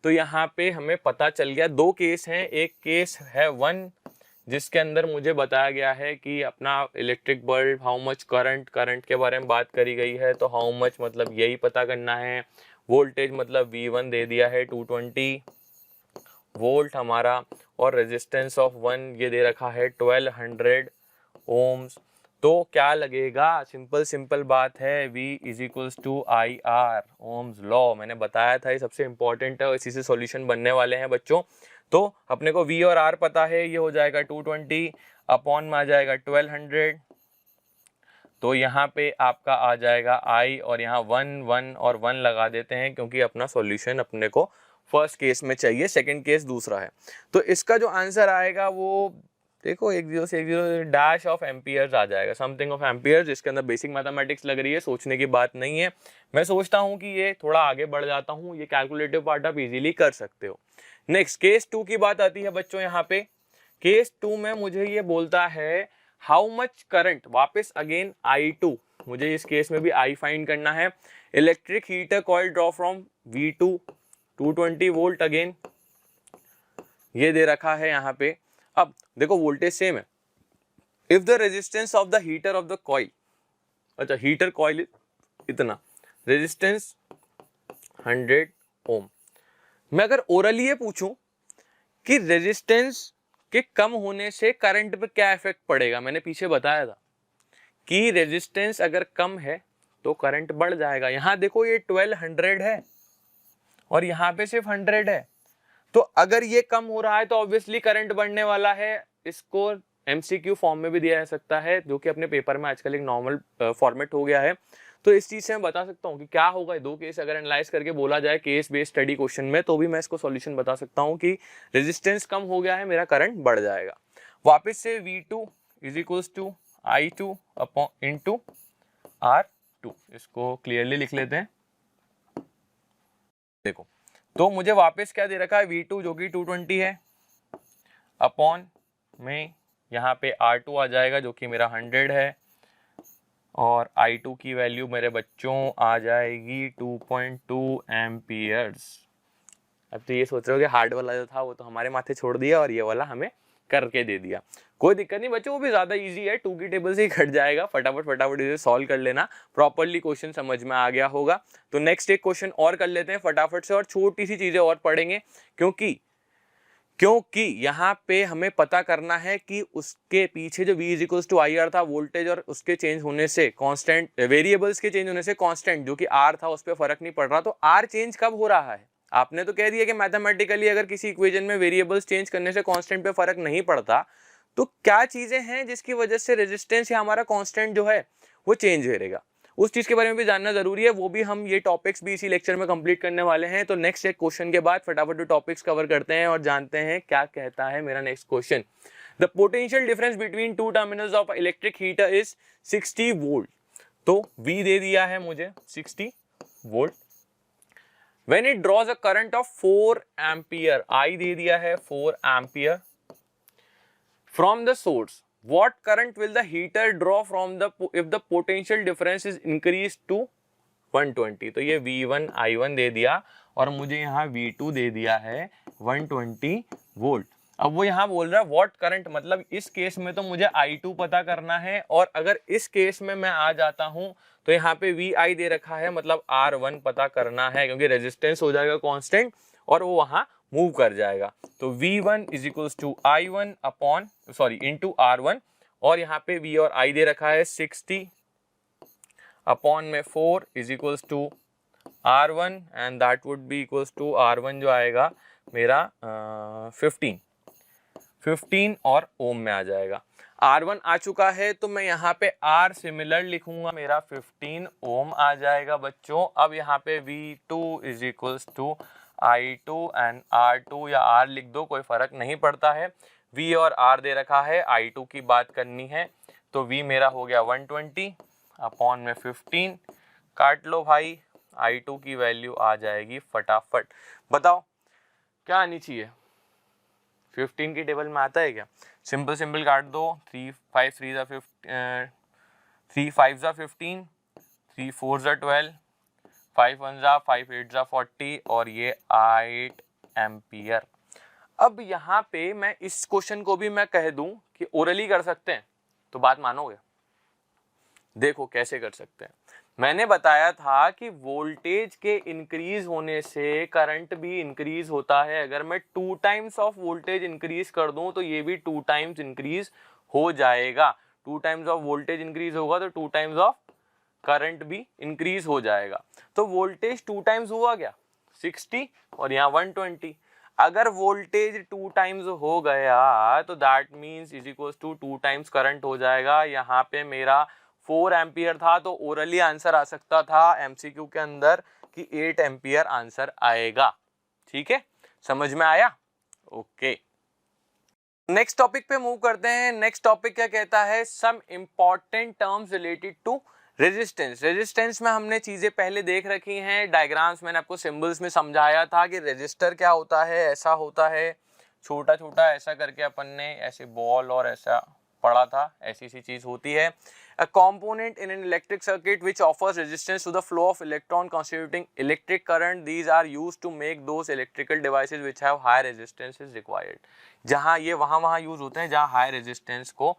तो यहाँ पे हमें पता चल गया, दो केस हैं, एक केस है 1 जिसके अंदर मुझे बताया गया है कि अपना electric bulb how much current के बारे में बात करी गई है, तो हाउ मच मतलब यही पता करना है, वोल्टेज मतलब V1 दे दिया है 220 वोल्ट हमारा, और रेजिस्टेंस ऑफ 1 ये दे रखा है 1200 ओम्स। तो क्या लगेगा, सिंपल बात है, V is equals to I R, Ohm's law मैंने बताया था, ये सबसे इंपॉर्टेंट है और इसी से सॉल्यूशन बनने वाले हैं बच्चों। तो अपने को V और R पता है, ये हो जाएगा 220 अपॉन में आ जाएगा 1200, तो यहाँ पे आपका आ जाएगा I और यहाँ 1 और 1 लगा देते हैं क्योंकि अपना सॉल्यूशन अपने को फर्स्ट केस में चाहिए, सेकंड केस दूसरा है। तो इसका जो आंसर आएगा वो देखो 10 से 10 डैश ऑफ एम्पियर्स आ जाएगा, समथिंग ऑफ एम्पियर्स, जिसके अंदर बेसिक मैथमेटिक्स लग रही है, सोचने की बात नहीं है। मैं सोचता हूँ कि ये थोड़ा आगे बढ़ जाता हूँ, ये कैलकुलेटिव पार्ट आप इजीली कर सकते हो। नेक्स्ट केस 2 की बात आती है बच्चों। यहाँ पे केस 2 में मुझे ये बोलता है हाउ मच करंट, वापस अगेन I2, मुझे इस केस में भी I फाइंड करना है। Electric heater coil draw from V2 220 volt, again ये दे रखा है यहाँ पे। अब देखो वोल्टेज सेम है, if the resistance of the heater of the coil, अच्छा हीटर कॉइल इतना, रेजिस्टेंस 100 ओम। मैं अगर ओरली ये पूछूं कि रेजिस्टेंस के कम होने से करंट पे क्या इफेक्ट पड़ेगा, मैंने पीछे बताया था कि रेजिस्टेंस अगर कम है तो करंट बढ़ जाएगा। यहाँ देखो ये 1200 है और यहाँ पे सिर्फ 100 है, तो अगर ये कम हो रहा है तो ऑब्वियसली करंट बढ़ने वाला है। इसको MCQ फॉर्म में भी दिया जा सकता है, जो कि अपने पेपर में आजकल एक नॉर्मल फॉर्मेट हो गया है। तो इस चीज से मैं बता सकता हूँ कि क्या होगा, दो केस अगर एनालाइज करके बोला जाए केस बेस्ड स्टडी क्वेश्चन में, तो भी मैं इसको सॉल्यूशन बता सकता हूँ कि रेजिस्टेंस कम हो गया है, मेरा करंट बढ़ जाएगा। वापस से V2 is equals to I2 upon into R2, इसको क्लियरली लिख लेते हैं। देखो तो मुझे वापस क्या दे रखा है, V2 जो कि 220 है अपॉन में यहाँ पे R2 आ जाएगा जो कि मेरा 100 है, और I2 की वैल्यू मेरे बच्चों आ जाएगी 2.2 एम्पियर्स। अब तो ये सोच रहे हो कि हार्ड वाला जो था वो तो हमारे माथे छोड़ दिया और ये वाला हमें करके दे दिया। कोई दिक्कत नहीं बच्चों, वो भी ज्यादा इजी है, 2 की टेबल से ही कट जाएगा, फटाफट इसे सॉल्व कर लेना, प्रॉपर्ली क्वेश्चन समझ में आ गया होगा। तो नेक्स्ट एक क्वेश्चन और कर लेते हैं फटाफट से, और छोटी सी चीजें और पढ़ेंगे क्योंकि यहाँ पे हमें पता करना है कि उसके पीछे जो V is equals to I R था, वोल्टेज और उसके चेंज होने से कांस्टेंट, वेरिएबल्स के चेंज होने से कांस्टेंट जो कि R था उस पर फर्क नहीं पड़ रहा, तो R चेंज कब हो रहा है। आपने तो कह दिया कि मैथमेटिकली अगर किसी इक्वेशन में वेरिएबल्स चेंज करने से कांस्टेंट पे फर्क नहीं पड़ता, तो क्या चीजें हैं जिसकी वजह से रेजिस्टेंस या हमारा कांस्टेंट जो है वो चेंज करेगा, उस चीज के बारे में भी जानना जरूरी है। वो भी हम ये टॉपिक्स भी इसी लेक्चर में कंप्लीट करने वाले हैं। तो नेक्स्ट एक क्वेश्चन के बाद फटाफट टॉपिक्स कवर करते हैं और जानते हैं क्या कहता है मेरा next question. The potential difference between two terminals of electric heater is 60 volt. तो V दे दिया है मुझे 60 volt, when it draws a current of 4 ampere, I दे दिया है 4 ampere from the source, what current will the heater draw from the if the potential difference is increased to 120। तो ये V1 I1 दे दिया और मुझे यहाँ V2 दे दिया है 120 वोल्ट। अब वो यहाँ बोल रहा है व्हाट करंट, मतलब इस केस में तो मुझे I2 पता करना है, और अगर इस केस में मैं आ जाता हूँ तो यहाँ पे VI दे रखा है, मतलब R1 पता करना है क्योंकि रेजिस्टेंस हो जाएगा कांस्टेंट और वो वहाँ मूव कर जाएगा। तो V1 is equals to I1 upon into R1, और यहाँ पे V और I दे रखा है 60 अपॉन में 4 is equals to R1, and that would be equals to R1 जो आएगा मेरा 15 और ओम में आ जाएगा। R1 आ चुका है तो मैं यहाँ पे R सिमिलर लिखूंगा, मेरा 15 ओम आ जाएगा बच्चों। अब यहाँ पे V2 is equals to I2 and R2 या R लिख दो, कोई फर्क नहीं पड़ता है। V और R दे रखा है, I2 की बात करनी है, तो V मेरा हो गया 120 अपॉन में 15, काट लो भाई, I2 की वैल्यू आ जाएगी फटाफट। बताओ क्या आनी चाहिए, 15 की टेबल में आता है क्या? सिंपल काट दो, 3 5 3 जा 15, 3 5 जा 15, 3 4 जा 12, 5 1 जा 5 8 जा 40, और ये 8 एम्पियर। अब यहाँ पे मैं इस क्वेश्चन को भी मैं कह दूं कि ओरली कर सकते हैं, तो बात मानोगे? देखो कैसे कर सकते हैं। मैंने बताया था कि वोल्टेज के इंक्रीज होने से करंट भी इंक्रीज होता है। अगर मैं 2 टाइम्स ऑफ वोल्टेज इंक्रीज कर दूं तो ये भी 2 टाइम्स इंक्रीज हो जाएगा। 2 टाइम्स ऑफ वोल्टेज इंक्रीज होगा तो 2 टाइम्स ऑफ करंट भी इंक्रीज हो जाएगा। तो वोल्टेज 2 टाइम्स हुआ क्या? 60 और यहाँ 120। अगर वोल्टेज 2 टाइम्स हो गया तो that means is equals to 2 times current हो जाएगा। यहाँ पे मेरा 4 एम्पियर था तो ओरली आंसर आ सकता था एमसीक्यू के अंदर कि 8 एम्पियर आंसर आएगा। ठीक है, समझ में आया? ओके, नेक्स्ट टॉपिक पे मूव करते हैं। नेक्स्ट टॉपिक क्या कहता है? Some important terms related to resistance. Resistance में हमने चीजें पहले देख रखी हैं, डायग्राम्स मैंने आपको सिंबल्स में समझाया था कि रेजिस्टर क्या होता है। ऐसा होता है छोटा छोटा, ऐसा करके अपन ने ऐसे बॉल और ऐसा पढ़ा था, ऐसी सी चीज होती है। A component in an electric circuit which offers resistance to the flow of electron constituting electric current. These are used to make those electrical devices which have high resistance is required. जहाँ ये वहाँ use होते हैं जहाँ high resistance को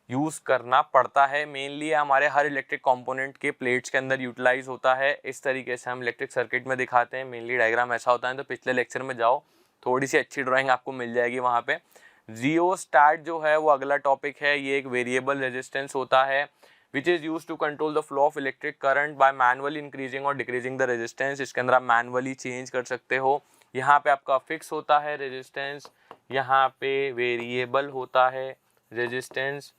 use करना पड़ता है। मेनली हमारे हर इलेक्ट्रिक कंपोनेंट के प्लेट्स के अंदर यूटिलाइज होता है। इस तरीके से हम इलेक्ट्रिक सर्किट में दिखाते हैं। मेनली डायग्राम ऐसा होता है। तो पिछले लेक्चर में जाओ, थोड़ी सी अच्छी ड्राइंग आपको मिल जाएगी वहाँ पे। रियोस्टैट जो है वो अगला टॉपिक है। ये एक वेरिएबल रेजिस्टेंस होता है which is use to control the flow of electric current by manually increasing और डिक्रीजिंग द रेजिस्टेंस। इसके अंदर आप मैनुअली चेंज कर सकते हो। यहाँ पे आपका फिक्स होता है रेजिस्टेंस, यहाँ पे वेरिएबल होता है रेजिस्टेंस,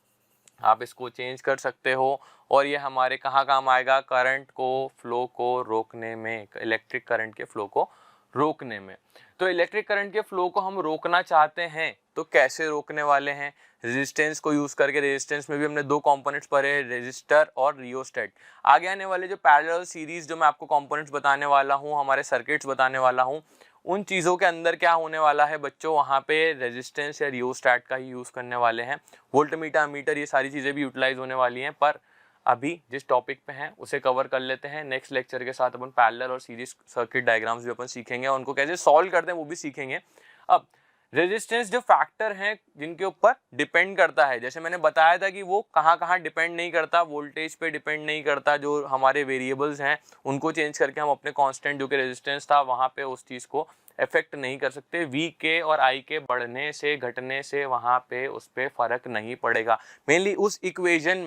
आप इसको चेंज कर सकते हो। और ये हमारे कहाँ काम आएगा? करंट को फ्लो को रोकने में, इलेक्ट्रिक करंट के फ्लो को रोकने में। तो इलेक्ट्रिक करंट के फ्लो को हम रोकना चाहते हैं तो कैसे रोकने वाले हैं? रेजिस्टेंस को यूज करके। रेजिस्टेंस में भी हमने 2 कंपोनेंट्स पढ़े, रेजिस्टर और रियोस्टेट। आगे आने वाले जो पैरेलल सीरीज जो मैं आपको कंपोनेंट्स बताने वाला हूँ, हमारे सर्किट्स बताने वाला हूँ, उन चीज़ों के अंदर क्या होने वाला है बच्चों? वहाँ पे रेजिस्टेंस या रियोस्टैट का ही यूज़ करने वाले हैं। वोल्टमीटर, अमीटर, ये सारी चीज़ें भी यूटिलाइज होने वाली हैं। पर अभी जिस टॉपिक पे हैं उसे कवर कर लेते हैं। नेक्स्ट लेक्चर के साथ अपन पैरेलल और सीरीज सर्किट डायग्राम्स भी अपन सीखेंगे और उनको कैसे सॉल्व करते हैं वो भी सीखेंगे। अब रेजिस्टेंस जो फैक्टर हैं जिनके ऊपर डिपेंड करता है, जैसे मैंने बताया था कि वो कहाँ कहाँ डिपेंड नहीं करता, वोल्टेज पे डिपेंड नहीं करता। जो हमारे वेरिएबल्स हैं उनको चेंज करके हम अपने कांस्टेंट जो कि रेजिस्टेंस था वहाँ पे उस चीज़ को इफेक्ट नहीं कर सकते। वी के और आई के बढ़ने से घटने से वहाँ पे उस पर फर्क नहीं पड़ेगा, मेनली उस इक्वेशन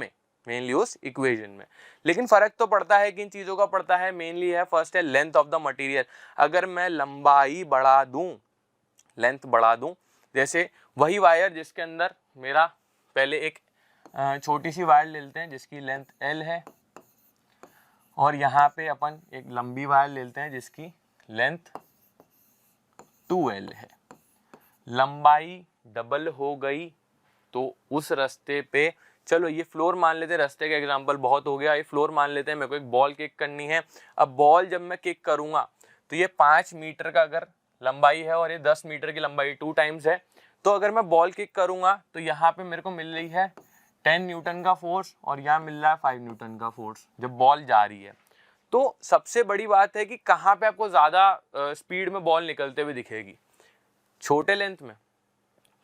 में, लेकिन फर्क तो पड़ता है। किन चीज़ों का पड़ता है? मेनली है, फर्स्ट है लेंथ ऑफ द मटेरियल। अगर मैं लंबाई बढ़ा दूं, लेंथ बढ़ा दूं, जैसे वही वायर जिसके अंदर मेरा पहले एक छोटी सी वायर ले लेते हैं जिसकी लेंथ L है, और यहाँ पे अपन एक लंबी वायर ले लेते हैं जिसकी लेंथ 2L है। लंबाई डबल हो गई तो उस रास्ते पे, चलो ये फ्लोर मान लेते हैं, रास्ते का एग्जांपल बहुत हो गया, ये फ्लोर मान लेते हैं। मेरे को एक बॉल किक करनी है। अब बॉल जब मैं किक करूंगा तो ये 5 मीटर का अगर लंबाई है और ये 10 मीटर की लंबाई 2 टाइम्स है, तो अगर मैं बॉल किक करूंगा तो यहाँ पे मेरे को मिल रही है 10 न्यूटन का फोर्स और यहाँ मिल रहा है 5 न्यूटन का फोर्स जब बॉल जा रही है। तो सबसे बड़ी बात है कि कहाँ पे आपको ज़्यादा स्पीड में बॉल निकलते हुए दिखेगी? छोटे लेंथ में,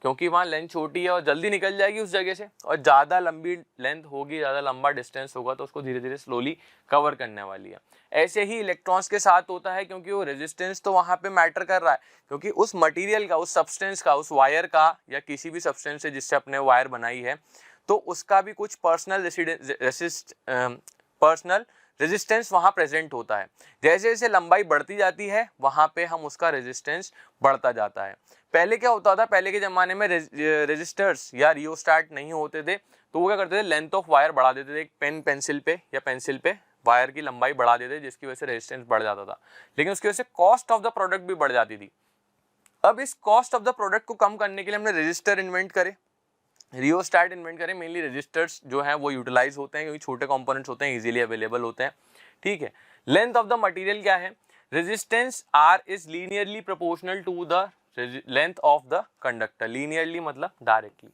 क्योंकि वहाँ लेंथ छोटी है और जल्दी निकल जाएगी उस जगह से। और ज़्यादा लंबी लेंथ होगी, ज़्यादा लंबा डिस्टेंस होगा तो उसको धीरे धीरे स्लोली कवर करने वाली है। ऐसे ही इलेक्ट्रॉन्स के साथ होता है, क्योंकि वो रेजिस्टेंस तो वहाँ पे मैटर कर रहा है, क्योंकि उस मटेरियल का, उस सब्सटेंस का, उस वायर का या किसी भी सब्सटेंस से जिससे अपने वायर बनाई है, तो उसका भी कुछ पर्सनल रेजिस्टेंस वहाँ प्रेजेंट होता है। जैसे जैसे लंबाई बढ़ती जाती है वहाँ पे हम उसका रेजिस्टेंस बढ़ता जाता है। पहले क्या होता था? पहले के ज़माने में रेजिस्टर्स या रियोस्टैट नहीं होते थे, तो वो क्या करते थे? लेंथ ऑफ वायर बढ़ा देते थे। एक पेंसिल पे वायर की लंबाई बढ़ा देते, जिसकी वजह से रेजिस्टेंस बढ़ जाता था, लेकिन उसकी वजह से कॉस्ट ऑफ द प्रोडक्ट भी बढ़ जाती थी। अब इस कॉस्ट ऑफ द प्रोडक्ट को कम करने के लिए हमने रेजिस्टर इन्वेंट करे, रियोस्टैट इन्वेंट करें। मेनली रजिस्टर्स जो हैं वो यूटिलाइज होते हैं क्योंकि छोटे कंपोनेंट्स होते हैं, इजीली अवेलेबल होते हैं। ठीक है, लेंथ ऑफ द मटेरियल क्या है? Resistance R is linearly proportional to the length of the conductor. Linearly मतलब डायरेक्टली।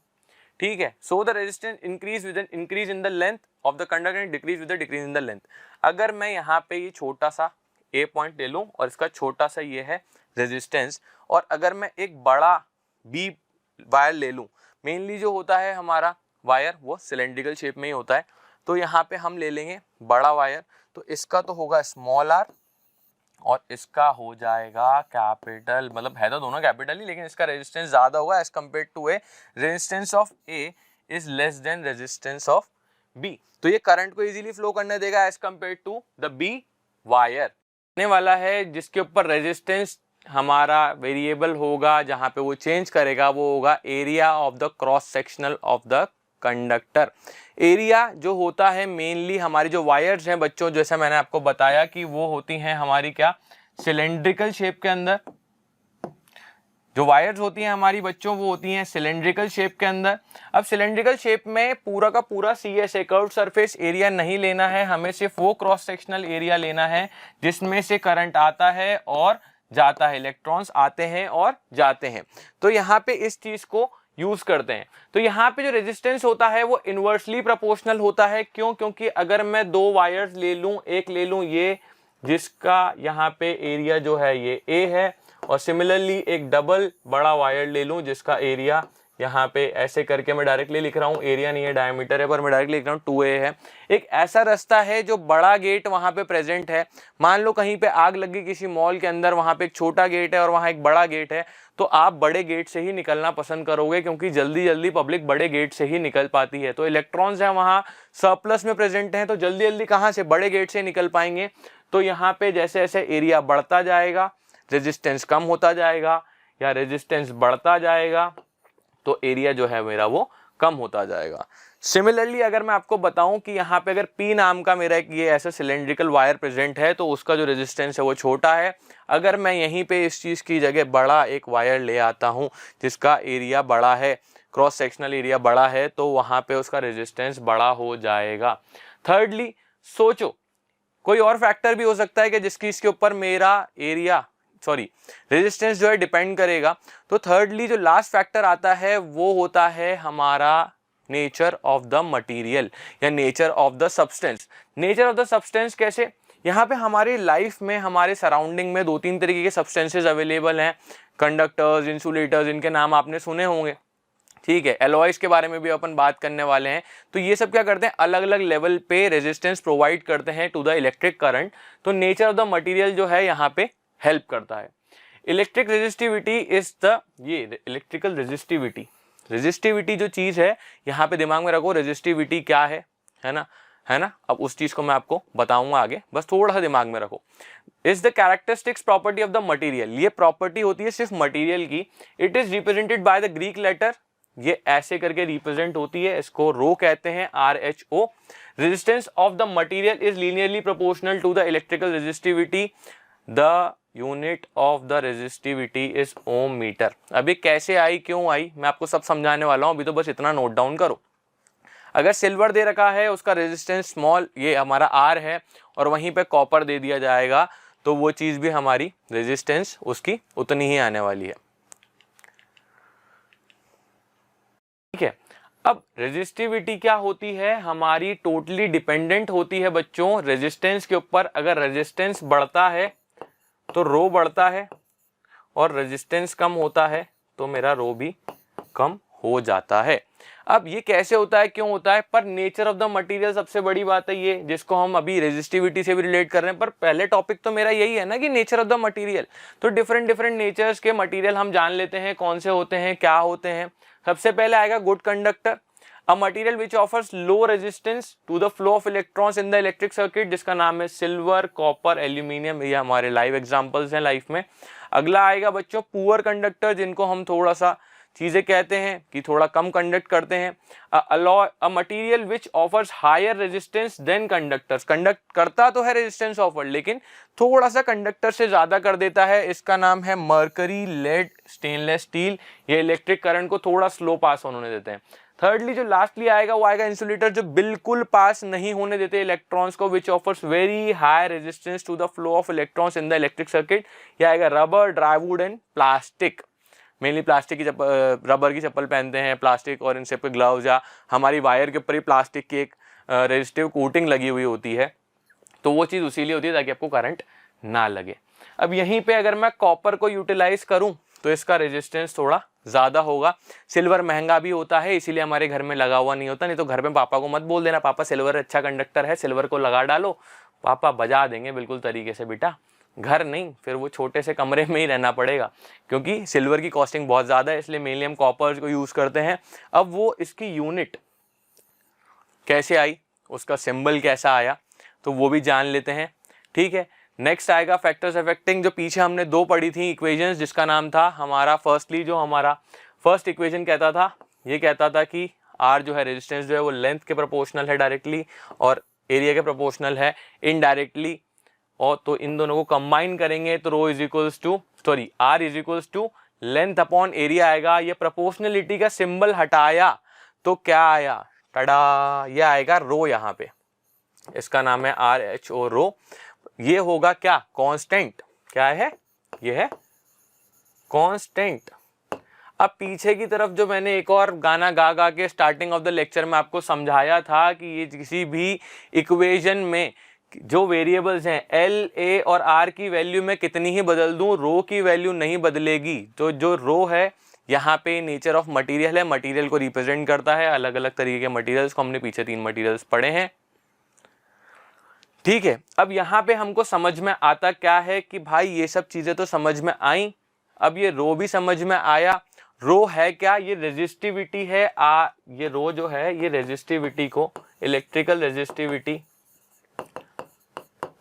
ठीक है, so the resistance increase with increase in the length of the conductor and decrease with the decrease in the length. अगर मैं यहाँ पे ये छोटा सा ए पॉइंट ले लूँ और इसका छोटा सा ये है रेजिस्टेंस, और अगर मैं एक बड़ा बी वायर ले लूँ, मेनली जो होता है हमारा वायर वो सिलेंड्रिकल शेप में ही होता है, तो यहाँ पे हम ले लेंगे बड़ा वायर, तो इसका तो होगा स्मॉल आर और इसका हो जाएगा कैपिटल, मतलब है तो दोनों कैपिटल ही, लेकिन इसका रेजिस्टेंस ज़्यादा होगा as compare to A, resistance of A is less than resistance of B, तो ये करंट को इजीली फ्लो करने देगा as compare to the B wire. आने वाला है जिसके ऊपर रेजिस्टेंस हमारा वेरिएबल होगा, जहाँ पे वो चेंज करेगा वो होगा area of the cross sectional of the conductor. Area जो होता है मेनली हमारी जो वायर्स हैं बच्चों, जैसे मैंने आपको बताया कि वो होती हैं हमारी क्या, सिलेंड्रिकल शेप के अंदर। जो वायर्स होती हैं हमारी बच्चों वो होती हैं सिलेंड्रिकल शेप के अंदर। अब सिलेंड्रिकल शेप में पूरा का पूरा CSA कर्व सरफेस एरिया नहीं लेना है, हमें सिर्फ वो क्रॉस सेक्शनल एरिया लेना है जिसमें से करंट आता है और जाता है, इलेक्ट्रॉन्स आते हैं और जाते हैं, तो यहाँ पे इस चीज को यूज करते हैं। तो यहाँ पे जो रेजिस्टेंस होता है वो इनवर्सली प्रोपोर्शनल होता है। क्यों? क्योंकि अगर मैं दो वायर्स ले लूं, एक ले लूं ये जिसका यहाँ पे एरिया जो है ये A है, और सिमिलरली एक डबल बड़ा वायर ले लूं जिसका एरिया यहाँ पे ऐसे करके मैं डायरेक्टली लिख रहा हूँ, एरिया नहीं है डायमीटर है, पर मैं डायरेक्टली लिख रहा हूँ 2A है। एक ऐसा रास्ता है जो बड़ा गेट वहाँ पे प्रेजेंट है, मान लो कहीं पे आग लगी किसी मॉल के अंदर, वहाँ पे एक छोटा गेट है और वहाँ एक बड़ा गेट है, तो आप बड़े गेट से ही निकलना पसंद करोगे क्योंकि जल्दी जल्दी पब्लिक बड़े गेट से ही निकल पाती है। तो इलेक्ट्रॉन्स हैं वहाँ सरप्लस में प्रेजेंट हैं, तो जल्दी जल्दी कहाँ से, बड़े गेट से निकल पाएंगे। तो यहाँ पे जैसे जैसे एरिया बढ़ता जाएगा रेजिस्टेंस कम होता जाएगा, या रेजिस्टेंस बढ़ता जाएगा तो एरिया जो है मेरा वो कम होता जाएगा। सिमिलरली अगर मैं आपको बताऊं कि यहाँ पे अगर P नाम का मेरा एक ये ऐसा सिलेंड्रिकल वायर प्रेजेंट है, तो उसका जो रेजिस्टेंस है वो छोटा है। अगर मैं यहीं पे इस चीज़ की जगह बड़ा एक वायर ले आता हूँ जिसका एरिया बड़ा है, क्रॉस सेक्शनल एरिया बड़ा है, तो वहाँ पे उसका रेजिस्टेंस बड़ा हो जाएगा। थर्डली सोचो कोई और फैक्टर भी हो सकता है कि जिसकी इसके ऊपर मेरा एरिया रेजिस्टेंस जो है डिपेंड करेगा। तो थर्डली जो लास्ट फैक्टर आता है वो होता है हमारा नेचर ऑफ द मटेरियल या nature of the substance. Nature of the substance कैसे? यहाँ पे हमारी लाइफ में हमारे सराउंडिंग में 2-3 तरीके के सब्सटेंसेस अवेलेबल हैं, कंडक्टर्स, इंसुलेटर्स, इनके नाम आपने सुने होंगे, ठीक है। एलॉयज के बारे में भी अपन बात करने वाले हैं। तो ये सब क्या करते हैं, अलग अलग लेवल पे रेजिस्टेंस प्रोवाइड करते हैं टू द इलेक्ट्रिक करंट। तो नेचर ऑफ द मटेरियल जो है यहाँ पे हेल्प करता है। इलेक्ट्रिक रेजिस्टिविटी इज द, ये इलेक्ट्रिकल रेजिस्टिविटी जो चीज है यहाँ पे दिमाग में रखो, रेजिस्टिविटी क्या है ना, है ना। अब उस चीज को मैं आपको बताऊंगा आगे, बस थोड़ा सा दिमाग में रखो। Is the characteristics property of the material, ये प्रॉपर्टी होती है सिर्फ मटेरियल की। It is represented by the Greek letter, ये ऐसे करके रिप्रेजेंट होती है, इसको रो कहते हैं, RHO। Resistance of the material is linearly proportional to the electrical resistivity. The unit of the resistivity is ohm metre. अभी कैसे आई, क्यों आई, मैं आपको सब समझाने वाला हूं, अभी तो बस इतना नोट डाउन करो। अगर सिल्वर दे रखा है उसका रेजिस्टेंस स्मॉल, ये हमारा R है, और वहीं पे कॉपर दे दिया जाएगा, तो वो चीज भी हमारी रेजिस्टेंस उसकी उतनी ही आने वाली है, ठीक है। अब रेजिस्टिविटी क्या होती है, हमारी टोटली डिपेंडेंट होती है बच्चों रेजिस्टेंस के ऊपर। अगर रेजिस्टेंस बढ़ता है तो रो बढ़ता है, और रेजिस्टेंस कम होता है तो मेरा रो भी कम हो जाता है। अब ये कैसे होता है, क्यों होता है, पर नेचर ऑफ द मटेरियल सबसे बड़ी बात है ये, जिसको हम अभी रेजिस्टिविटी से भी रिलेट कर रहे हैं। पर पहले टॉपिक तो मेरा यही है ना कि नेचर ऑफ द मटेरियल। तो डिफरेंट नेचर्स के मटेरियल हम जान लेते हैं, कौन से होते हैं, क्या होते हैं। सबसे पहले आएगा good conductor, a material which offers low resistance to the flow of electrons in the electric circuit, जिसका नाम है सिल्वर, कॉपर, एल्यूमिनियम। ये हमारे लाइव एग्जांपल्स हैं लाइफ में। अगला आएगा बच्चों पुअर कंडक्टर, जिनको हम थोड़ा सा चीजें कहते हैं कि थोड़ा कम कंडक्ट करते हैं। A material which offers higher resistance than conductors, conduct करता तो है रेजिस्टेंस ऑफर, लेकिन थोड़ा सा कंडक्टर से ज्यादा कर देता है, इसका नाम है मर्करी, लेड, स्टेनलेस स्टील। ये इलेक्ट्रिक करंट को थोड़ा स्लो पास होने देते हैं। थर्डली जो लास्टली आएगा वो आएगा इंसुलेटर, जो बिल्कुल पास नहीं होने देते इलेक्ट्रॉन्स को, which offers very high resistance to the flow of electrons in the electric circuit. ये आएगा rubber, dry wood and plastic. Mainly plastic की रबर की चप्पल पहनते हैं, प्लास्टिक और इन सब के ग्लव्स, या हमारी वायर के ऊपर ही प्लास्टिक की एक रेजिस्टिव कोटिंग लगी हुई होती है, तो वो चीज़ उसी लिए होती है ताकि आपको करंट ना लगे। अब यहीं पे अगर मैं कॉपर को यूटिलाइज करूं तो इसका रेजिस्टेंस थोड़ा ज़्यादा होगा। सिल्वर महंगा भी होता है इसीलिए हमारे घर में लगा हुआ नहीं होता, नहीं तो घर में पापा को मत बोल देना पापा सिल्वर अच्छा कंडक्टर है, सिल्वर को लगा डालो, पापा बजा देंगे बिल्कुल तरीके से। बेटा घर नहीं, फिर वो छोटे से कमरे में ही रहना पड़ेगा, क्योंकि सिल्वर की कॉस्टिंग बहुत ज़्यादा है, इसलिए मेनली हम कॉपर को यूज़ करते हैं। अब वो इसकी यूनिट कैसे आई, उसका सिंबल कैसा आया, तो वो भी जान लेते हैं। ठीक है, नेक्स्ट आएगा फैक्टर्स अफेक्टिंग, जो पीछे हमने दो पढ़ी थी इक्वेशंस, जिसका नाम था हमारा फर्स्टली, जो हमारा फर्स्ट इक्वेशन कहता था, ये कहता था कि आर जो है रेजिस्टेंस जो है वो लेंथ के प्रोपोर्शनल है डायरेक्टली और एरिया के प्रोपोर्शनल है इनडायरेक्टली, और तो इन दोनों को कंबाइन करेंगे तो rho is equals to R is equals to length upon area आएगा। ये प्रोपोर्शनलिटी का सिंबल हटाया तो क्या आया, टडा, ये आएगा रो, यहाँ पे इसका नाम है आर एच ओ रो। ये होगा क्या, कांस्टेंट, क्या है ये है कांस्टेंट। अब पीछे की तरफ जो मैंने एक और गाना गा गा के स्टार्टिंग ऑफ द लेक्चर में आपको समझाया था कि ये किसी भी इक्वेशन में जो वेरिएबल्स हैं एल ए और आर की वैल्यू में कितनी ही बदल दूं, रो की वैल्यू नहीं बदलेगी। तो जो रो है यहाँ पे नेचर ऑफ मटेरियल है, मटेरियल को रिप्रेजेंट करता है, अलग अलग तरीके के मटेरियल्स को हमने पीछे 3 मटेरियल्स पढ़े हैं। ठीक है, अब यहाँ पे हमको समझ में आता क्या है कि भाई ये सब चीजें तो समझ में आई, अब ये रो भी समझ में आया। रो है क्या, ये रेजिस्टिविटी है। ये रो जो है ये रेजिस्टिविटी को, इलेक्ट्रिकल रेजिस्टिविटी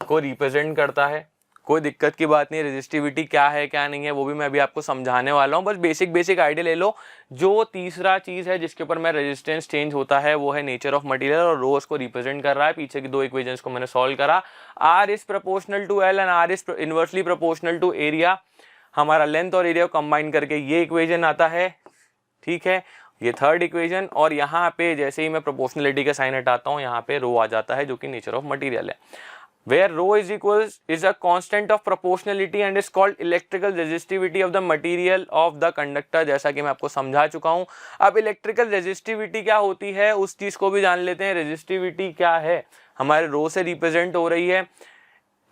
को रिप्रेजेंट करता है। कोई दिक्कत की बात नहीं, रेजिस्टिविटी क्या है क्या नहीं है वो भी मैं अभी आपको समझाने वाला हूँ, बस बेसिक आइडिया ले लो। जो तीसरा चीज है जिसके ऊपर मैं रेजिस्टेंस चेंज होता है वो है नेचर ऑफ मटेरियल, और रो उसको रिप्रेजेंट कर रहा है। पीछे की 2 इक्वेशंस को मैंने सॉल्व करा, R is proportional to L and R is inversely proportional to area. हमारा लेंथ और एरिया को कंबाइन करके ये इक्वेशन आता है। ठीक है, ये थर्ड इक्वेशन, और यहाँ पे जैसे ही मैं प्रोपोर्शनलिटी का साइन हटाता हूँ यहाँ पे रो आ जाता है जो कि नेचर ऑफ मटेरियल है। where rho is a constant of proportionality and is called electrical resistivity of the material of the conductor, जैसा कि मैं आपको समझा चुका हूं। अब इलेक्ट्रिकल रेजिस्टिविटी क्या होती है उस चीज को भी जान लेते हैं। रेजिस्टिविटी क्या है, हमारे रो से रिप्रेजेंट हो रही है।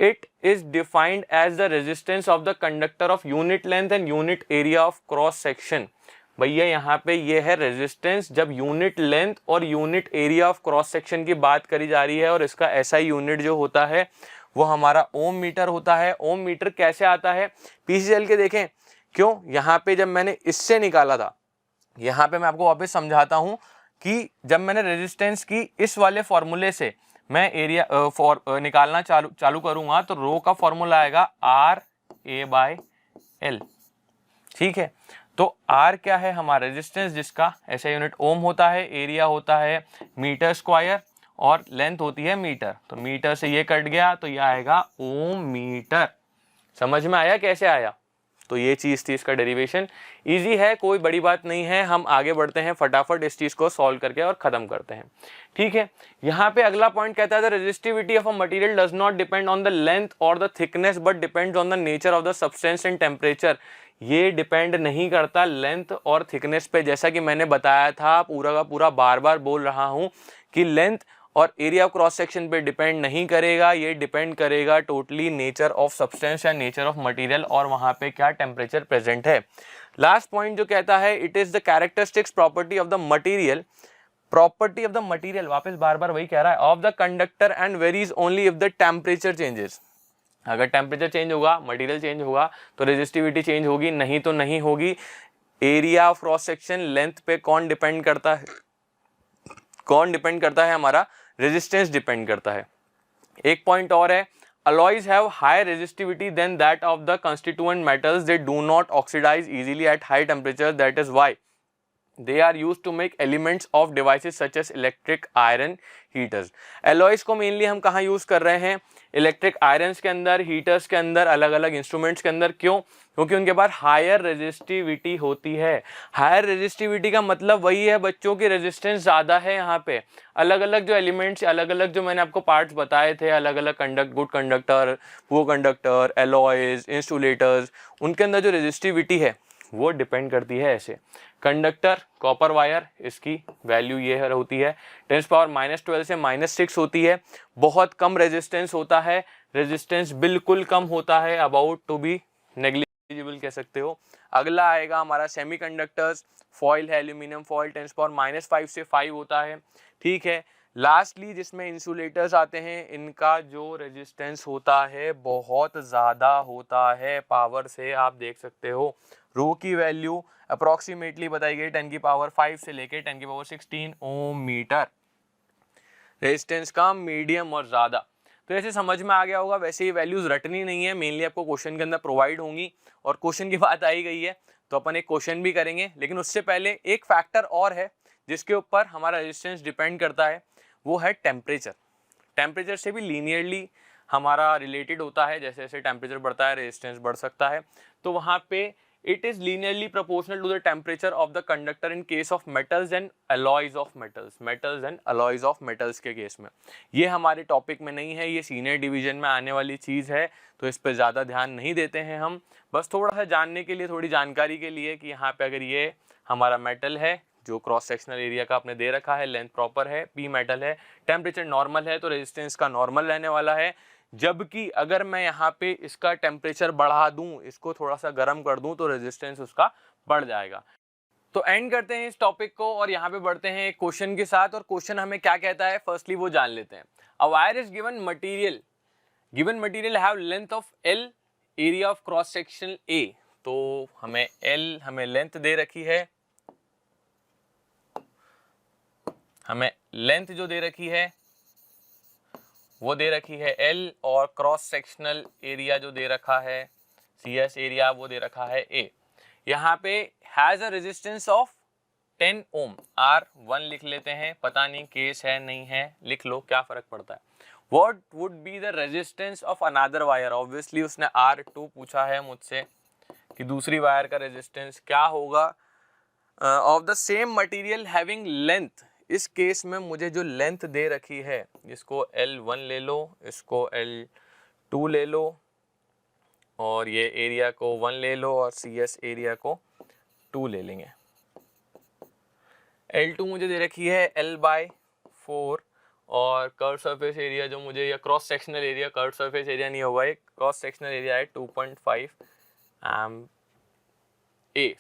It is defined as the resistance of the conductor of unit length and unit area of cross section. भैया यहाँ पे ये है रेजिस्टेंस जब यूनिट लेंथ और unit area of cross section की बात करी जा रही है, और इसका ऐसा यूनिट जो होता है वो हमारा ओम मीटर होता है। ओम मीटर कैसे आता है, पीछे चल के देखें क्यों, यहाँ पे जब मैंने इससे निकाला था, यहाँ पे मैं आपको वापस समझाता हूँ कि जब मैंने रेजिस्टेंस की इस वाले फॉर्मूले से मैं एरिया निकालना चालू करूंगा तो रो का फॉर्मूला आएगा आर ए बाय एल। ठीक है, तो R क्या है, हमारा रेजिस्टेंस जिसका ऐसा यूनिट ओम होता है, एरिया होता है मीटर स्क्वायर और लेंथ होती है मीटर। तो मीटर से ये कट गया तो ये आएगा ओम मीटर। समझ में आया कैसे आया, तो ये चीज थी, इसका डेरिवेशन इजी है, कोई बड़ी बात नहीं है। हम आगे बढ़ते हैं फटाफट इस चीज को सॉल्व करके और खत्म करते हैं। ठीक है, यहाँ पे अगला पॉइंट कहता है the resistivity of a material does not depend on the length और the thickness but depends on the nature of the substance and temperature. ये डिपेंड नहीं करता लेंथ और थिकनेस पे, जैसा कि मैंने बताया था, पूरा का पूरा बार बार बोल रहा हूं कि लेंथ और एरिया ऑफ क्रॉस सेक्शन पे डिपेंड नहीं करेगा, ये डिपेंड करेगा टोटली नेचर ऑफ सब्सटेंस या नेचर ऑफ मटेरियल और वहां पे क्या टेम्परेचर प्रेजेंट है। लास्ट पॉइंट जो कहता है it is the characteristics property of the material, property of the material वापस बार बार वही कह रहा है, of the conductor and varies only if the temperature changes. अगर टेम्परेचर चेंज होगा, मटेरियल चेंज होगा तो रेजिस्टिविटी चेंज होगी, नहीं तो नहीं होगी। Area of cross section length पे कौन डिपेंड करता है, कौन डिपेंड करता है, हमारा रेजिस्टेंस डिपेंड करता है। एक पॉइंट और है, alloys have high resistivity than that of the constituent metals, they do not oxidize easily at high temperature, that is why they are used to make elements of devices such as electric iron heaters। alloys को mainly हम कहाँ use कर रहे हैं, electric irons के अंदर, heaters के अंदर, अलग अलग इंस्ट्रूमेंट्स के अंदर। क्यों, क्योंकि उनके पास हायर रेजिस्टिविटी होती है। हायर रेजिस्टिविटी का मतलब वही है बच्चों की रेजिस्टेंस ज़्यादा है। यहाँ पे अलग अलग जो एलिमेंट्स, अलग अलग जो मैंने आपको पार्ट्स बताए थे, अलग अलग good conductor, poor conductor, alloys, insulators, उनके अंदर जो रेजिस्टिविटी है वो डिपेंड करती है ऐसे। कंडक्टर कॉपर वायर, इसकी वैल्यू ये होती है 10⁻12 से -6 होती है। बहुत कम रेजिस्टेंस होता है, रेजिस्टेंस बिल्कुल कम होता है, अबाउट टू बी नेग्लिजिबल कह सकते हो। अगला आएगा हमारा सेमीकंडक्टर्स, फॉइल है एल्यूमिनियम फॉइल, 10⁻5 से 5 होता है, ठीक है। लास्टली जिसमें इंसुलेटर्स आते हैं, इनका जो रेजिस्टेंस होता है बहुत ज़्यादा होता है पावर से, आप देख सकते हो। रो की वैल्यू अप्रोक्सीमेटली बताई गई 10⁵ से लेके 10⁻16 ओम मीटर। रेजिस्टेंस कम, मीडियम और ज़्यादा। तो ऐसे समझ में आ गया होगा। वैसे ये वैल्यूज रटनी नहीं है, मेनली आपको क्वेश्चन के अंदर प्रोवाइड होंगी। और क्वेश्चन की बात आई गई है तो अपन एक क्वेश्चन भी करेंगे, लेकिन उससे पहले एक फैक्टर और है जिसके ऊपर हमारा रेजिस्टेंस डिपेंड करता है, वो है टेम्परेचर। टेम्परेचर से भी लीनियरली हमारा रिलेटेड होता है, जैसे जैसे टेम्परेचर बढ़ता है रेजिस्टेंस बढ़ सकता है। तो वहाँ पे it is linearly proportional to the temperature of the conductor in case of metals and alloys of metals, metals and alloys of metals के केस में। ये हमारे टॉपिक में नहीं है, ये सीनियर डिवीजन में आने वाली चीज़ है, तो इस पर ज़्यादा ध्यान नहीं देते हैं हम। बस थोड़ा सा जानने के लिए, थोड़ी जानकारी के लिए कि यहाँ पे अगर ये हमारा मेटल है जो क्रॉस सेक्शनल एरिया का आपने दे रखा है, लेंथ प्रॉपर है, पी मेटल है, टेम्परेचर नॉर्मल है, तो रेजिस्टेंस का नॉर्मल रहने वाला है। जबकि अगर मैं यहाँ पे इसका टेम्परेचर बढ़ा दूं, इसको थोड़ा सा गर्म कर दूं, तो रेजिस्टेंस उसका बढ़ जाएगा। तो एंड करते हैं इस टॉपिक को और यहाँ पे बढ़ते हैं एक क्वेश्चन के साथ। और क्वेश्चन हमें क्या कहता है फर्स्टली वो जान लेते हैं। A wire is given material have length of L, area of cross section A। तो हमें L, हमें लेंथ दे रखी है, हमें लेंथ जो दे रखी है वो दे रखी है L, और क्रॉस सेक्शनल एरिया जो दे रखा है CS एरिया वो दे रखा है A। यहाँ पे has a resistance of 10 ohm, R1 लिख लेते हैं, पता नहीं केस है नहीं है, लिख लो, क्या फर्क पड़ता है। What would be the resistance of another wire? Obviously उसने R2 पूछा है मुझसे कि दूसरी वायर का रेजिस्टेंस क्या होगा of the same material having length. इस केस में मुझे जो लेंथ दे रखी है, इसको L1 ले लो, इसको L2 ले लो, और ये एरिया को 1 ले लो, और CS एरिया को 2 ले लेंगे। L2 मुझे दे रखी है L/4, और कर्व सरफेस एरिया जो मुझे, या cross sectional area, curve surface area नहीं होगा, एक क्रॉस सेक्शनल एरिया है 2.5 एम्प,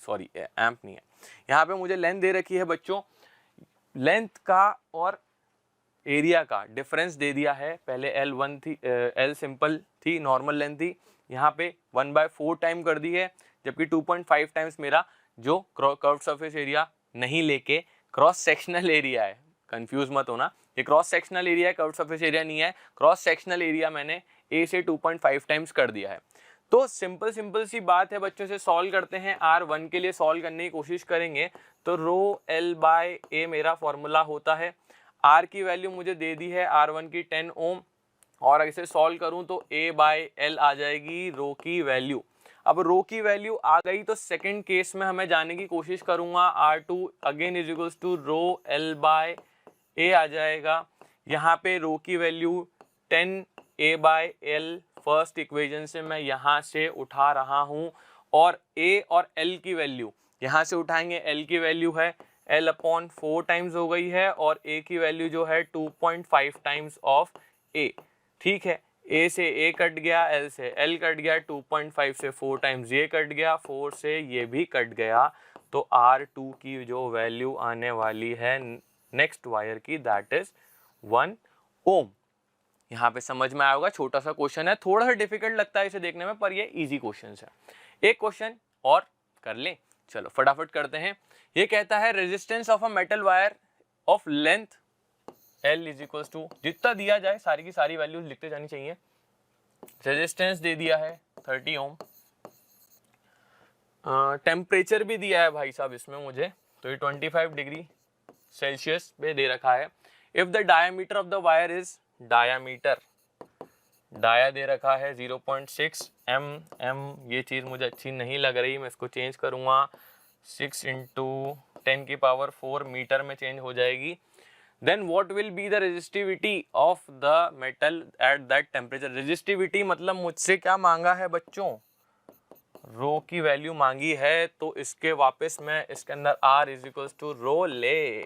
सॉरी एम्प नहीं है। यहाँ पे मुझे लेंथ दे रखी है बच्चों, लेंथ का और एरिया का डिफरेंस दे दिया है। पहले L1 थी, L सिंपल थी, नॉर्मल लेंथ थी, यहाँ पे 1/4 टाइम कर दी है, जबकि 2.5 टाइम्स मेरा जो कर्व सरफेस एरिया नहीं लेके क्रॉस सेक्शनल एरिया है। कंफ्यूज मत होना, ये क्रॉस सेक्शनल एरिया है, कर्व सरफेस एरिया नहीं है। क्रॉस सेक्शनल एरिया मैंने A से 2.5 टाइम्स कर दिया है। तो सिंपल सी बात है बच्चों, से सॉल्व करते हैं। R1 के लिए सॉल्व करने की कोशिश करेंगे तो रो L/A मेरा फॉर्मूला होता है। R की वैल्यू मुझे दे दी है R1 की 10 ओम, और इसे सॉल्व करूं तो A/L आ जाएगी रो की वैल्यू। अब रो की वैल्यू आ गई तो सेकंड केस में हमें जाने की कोशिश करूंगा। R2 again is equals to rho L/A आ जाएगा। यहाँ पे रो की वैल्यू 10 A/L फर्स्ट इक्वेशन से मैं यहाँ से उठा रहा हूँ, और A और L की वैल्यू यहाँ से उठाएंगे। L की वैल्यू है L/4 टाइम्स हो गई है, और A की वैल्यू जो है 2.5 टाइम्स ऑफ A। ठीक है, A से A कट गया, L से L कट गया, 2.5 से 4 टाइम्स ये कट गया, 4 से ये भी कट गया। तो R2 की जो वैल्यू आने वाली है नेक्स्ट वायर की, दैट इज 1 ओम। यहाँ पे समझ में आया होगा, छोटा सा क्वेश्चन है, थोड़ा सा डिफिकल्ट लगता है इसे देखने में, पर ये इजी क्वेश्चन है। एक क्वेश्चन और कर लें, चलो फटाफट करते हैं। ये कहता है resistance of a metal wire of length L is equals to, जितना दिया जाए सारी की सारी वैल्यूज लिखते जानी चाहिए। रेजिस्टेंस दे दिया है 30 ओम, टेम्परेचर भी दिया है भाई साहब इसमें मुझे, तो ये 25 डिग्री सेल्सियस पे दे रखा है। If the diameter of the wire is, dia दे रखा है 0.6 mm। ये चीज़ मुझे अच्छी नहीं लग रही, मैं इसको चेंज करूँगा, 6 × 10⁴ मीटर में चेंज हो जाएगी। Then what will be the resistivity of the metal at that temperature. Resistivity मतलब मुझसे क्या मांगा है बच्चों, रो की वैल्यू मांगी है तो इसके वापस मैं इसके अंदर r इज इक्वल्स टू रो ले,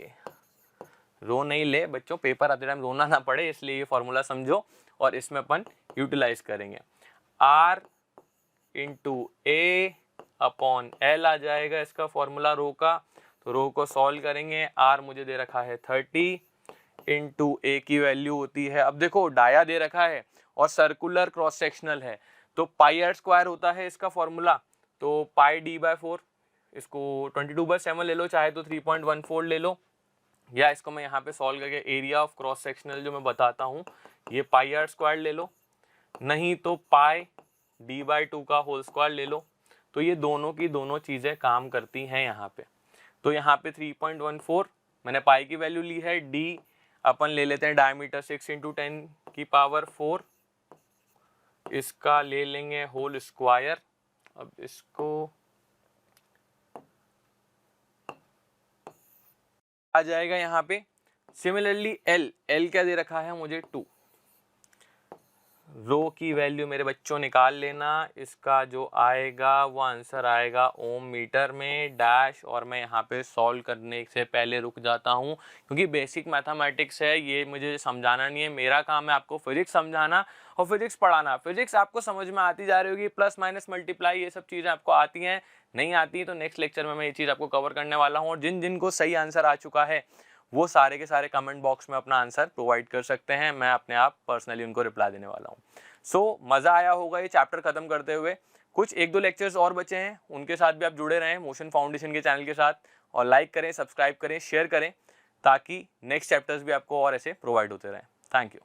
रो नहीं ले बच्चों, पेपर आते टाइम रोना ना पड़े, इसलिए ये फॉर्मूला समझो और इसमें अपन यूटिलाइज करेंगे। r इंटू ए अपॉन एल आ जाएगा इसका फॉर्मूला रो का। तो रो को सॉल्व करेंगे, r मुझे दे रखा है 30 इंटू ए की वैल्यू होती है, अब देखो डाया दे रखा है और सर्कुलर क्रॉस सेक्शनल है तो पाई आर स्क्वायर होता है इसका फॉर्मूला, तो पाई डी बाय 4, इसको 22/7 ले लो, चाहे तो 3.14 ले लो, या इसको मैं यहाँ पे सॉल्व करके एरिया ऑफ क्रॉस सेक्शनल जो मैं बताता हूँ ये पाई आर स्क्वायर ले लो, नहीं तो पाई डी बाय 2 का होल स्क्वायर ले लो। तो ये दोनों की दोनों चीज़ें काम करती हैं यहाँ पे। तो यहाँ पे 3.14 मैंने पाई की वैल्यू ली है, डी अपन ले लेते हैं डायमीटर 6 इंटू 10 की पावर 4, इसका ले लेंगे होल स्क्वायर। अब इसको आ जाएगा यहाँ पे। सिमिलरली एल क्या दे रखा है मुझे 2, रो की वैल्यू मेरे बच्चों निकाल लेना, इसका जो आएगा वो आंसर आएगा ओम मीटर में डैश, और मैं यहाँ पे सॉल्व करने से पहले रुक जाता हूँ क्योंकि बेसिक मैथमेटिक्स है, ये मुझे समझाना नहीं है, मेरा काम है आपको फिजिक्स समझाना और फिजिक्स पढ़ाना। फिजिक्स आपको समझ में आती जा रही होगी, प्लस माइनस मल्टीप्लाई ये सब चीज़ें आपको आती हैं, नहीं आती तो नेक्स्ट लेक्चर में मैं ये चीज़ आपको कवर करने वाला हूँ। और जिन जिन को सही आंसर आ चुका है वो सारे के सारे कमेंट बॉक्स में अपना आंसर प्रोवाइड कर सकते हैं, मैं अपने आप पर्सनली उनको रिप्लाई देने वाला हूँ। सो मज़ा आया होगा ये चैप्टर खत्म करते हुए। कुछ 1-2 लेक्चर्स और बचे हैं, उनके साथ भी आप जुड़े रहें मोशन फाउंडेशन के चैनल के साथ, और लाइक करें, सब्सक्राइब करें, शेयर करें, ताकि नेक्स्ट चैप्टर्स भी आपको और ऐसे प्रोवाइड होते रहें। Thank you.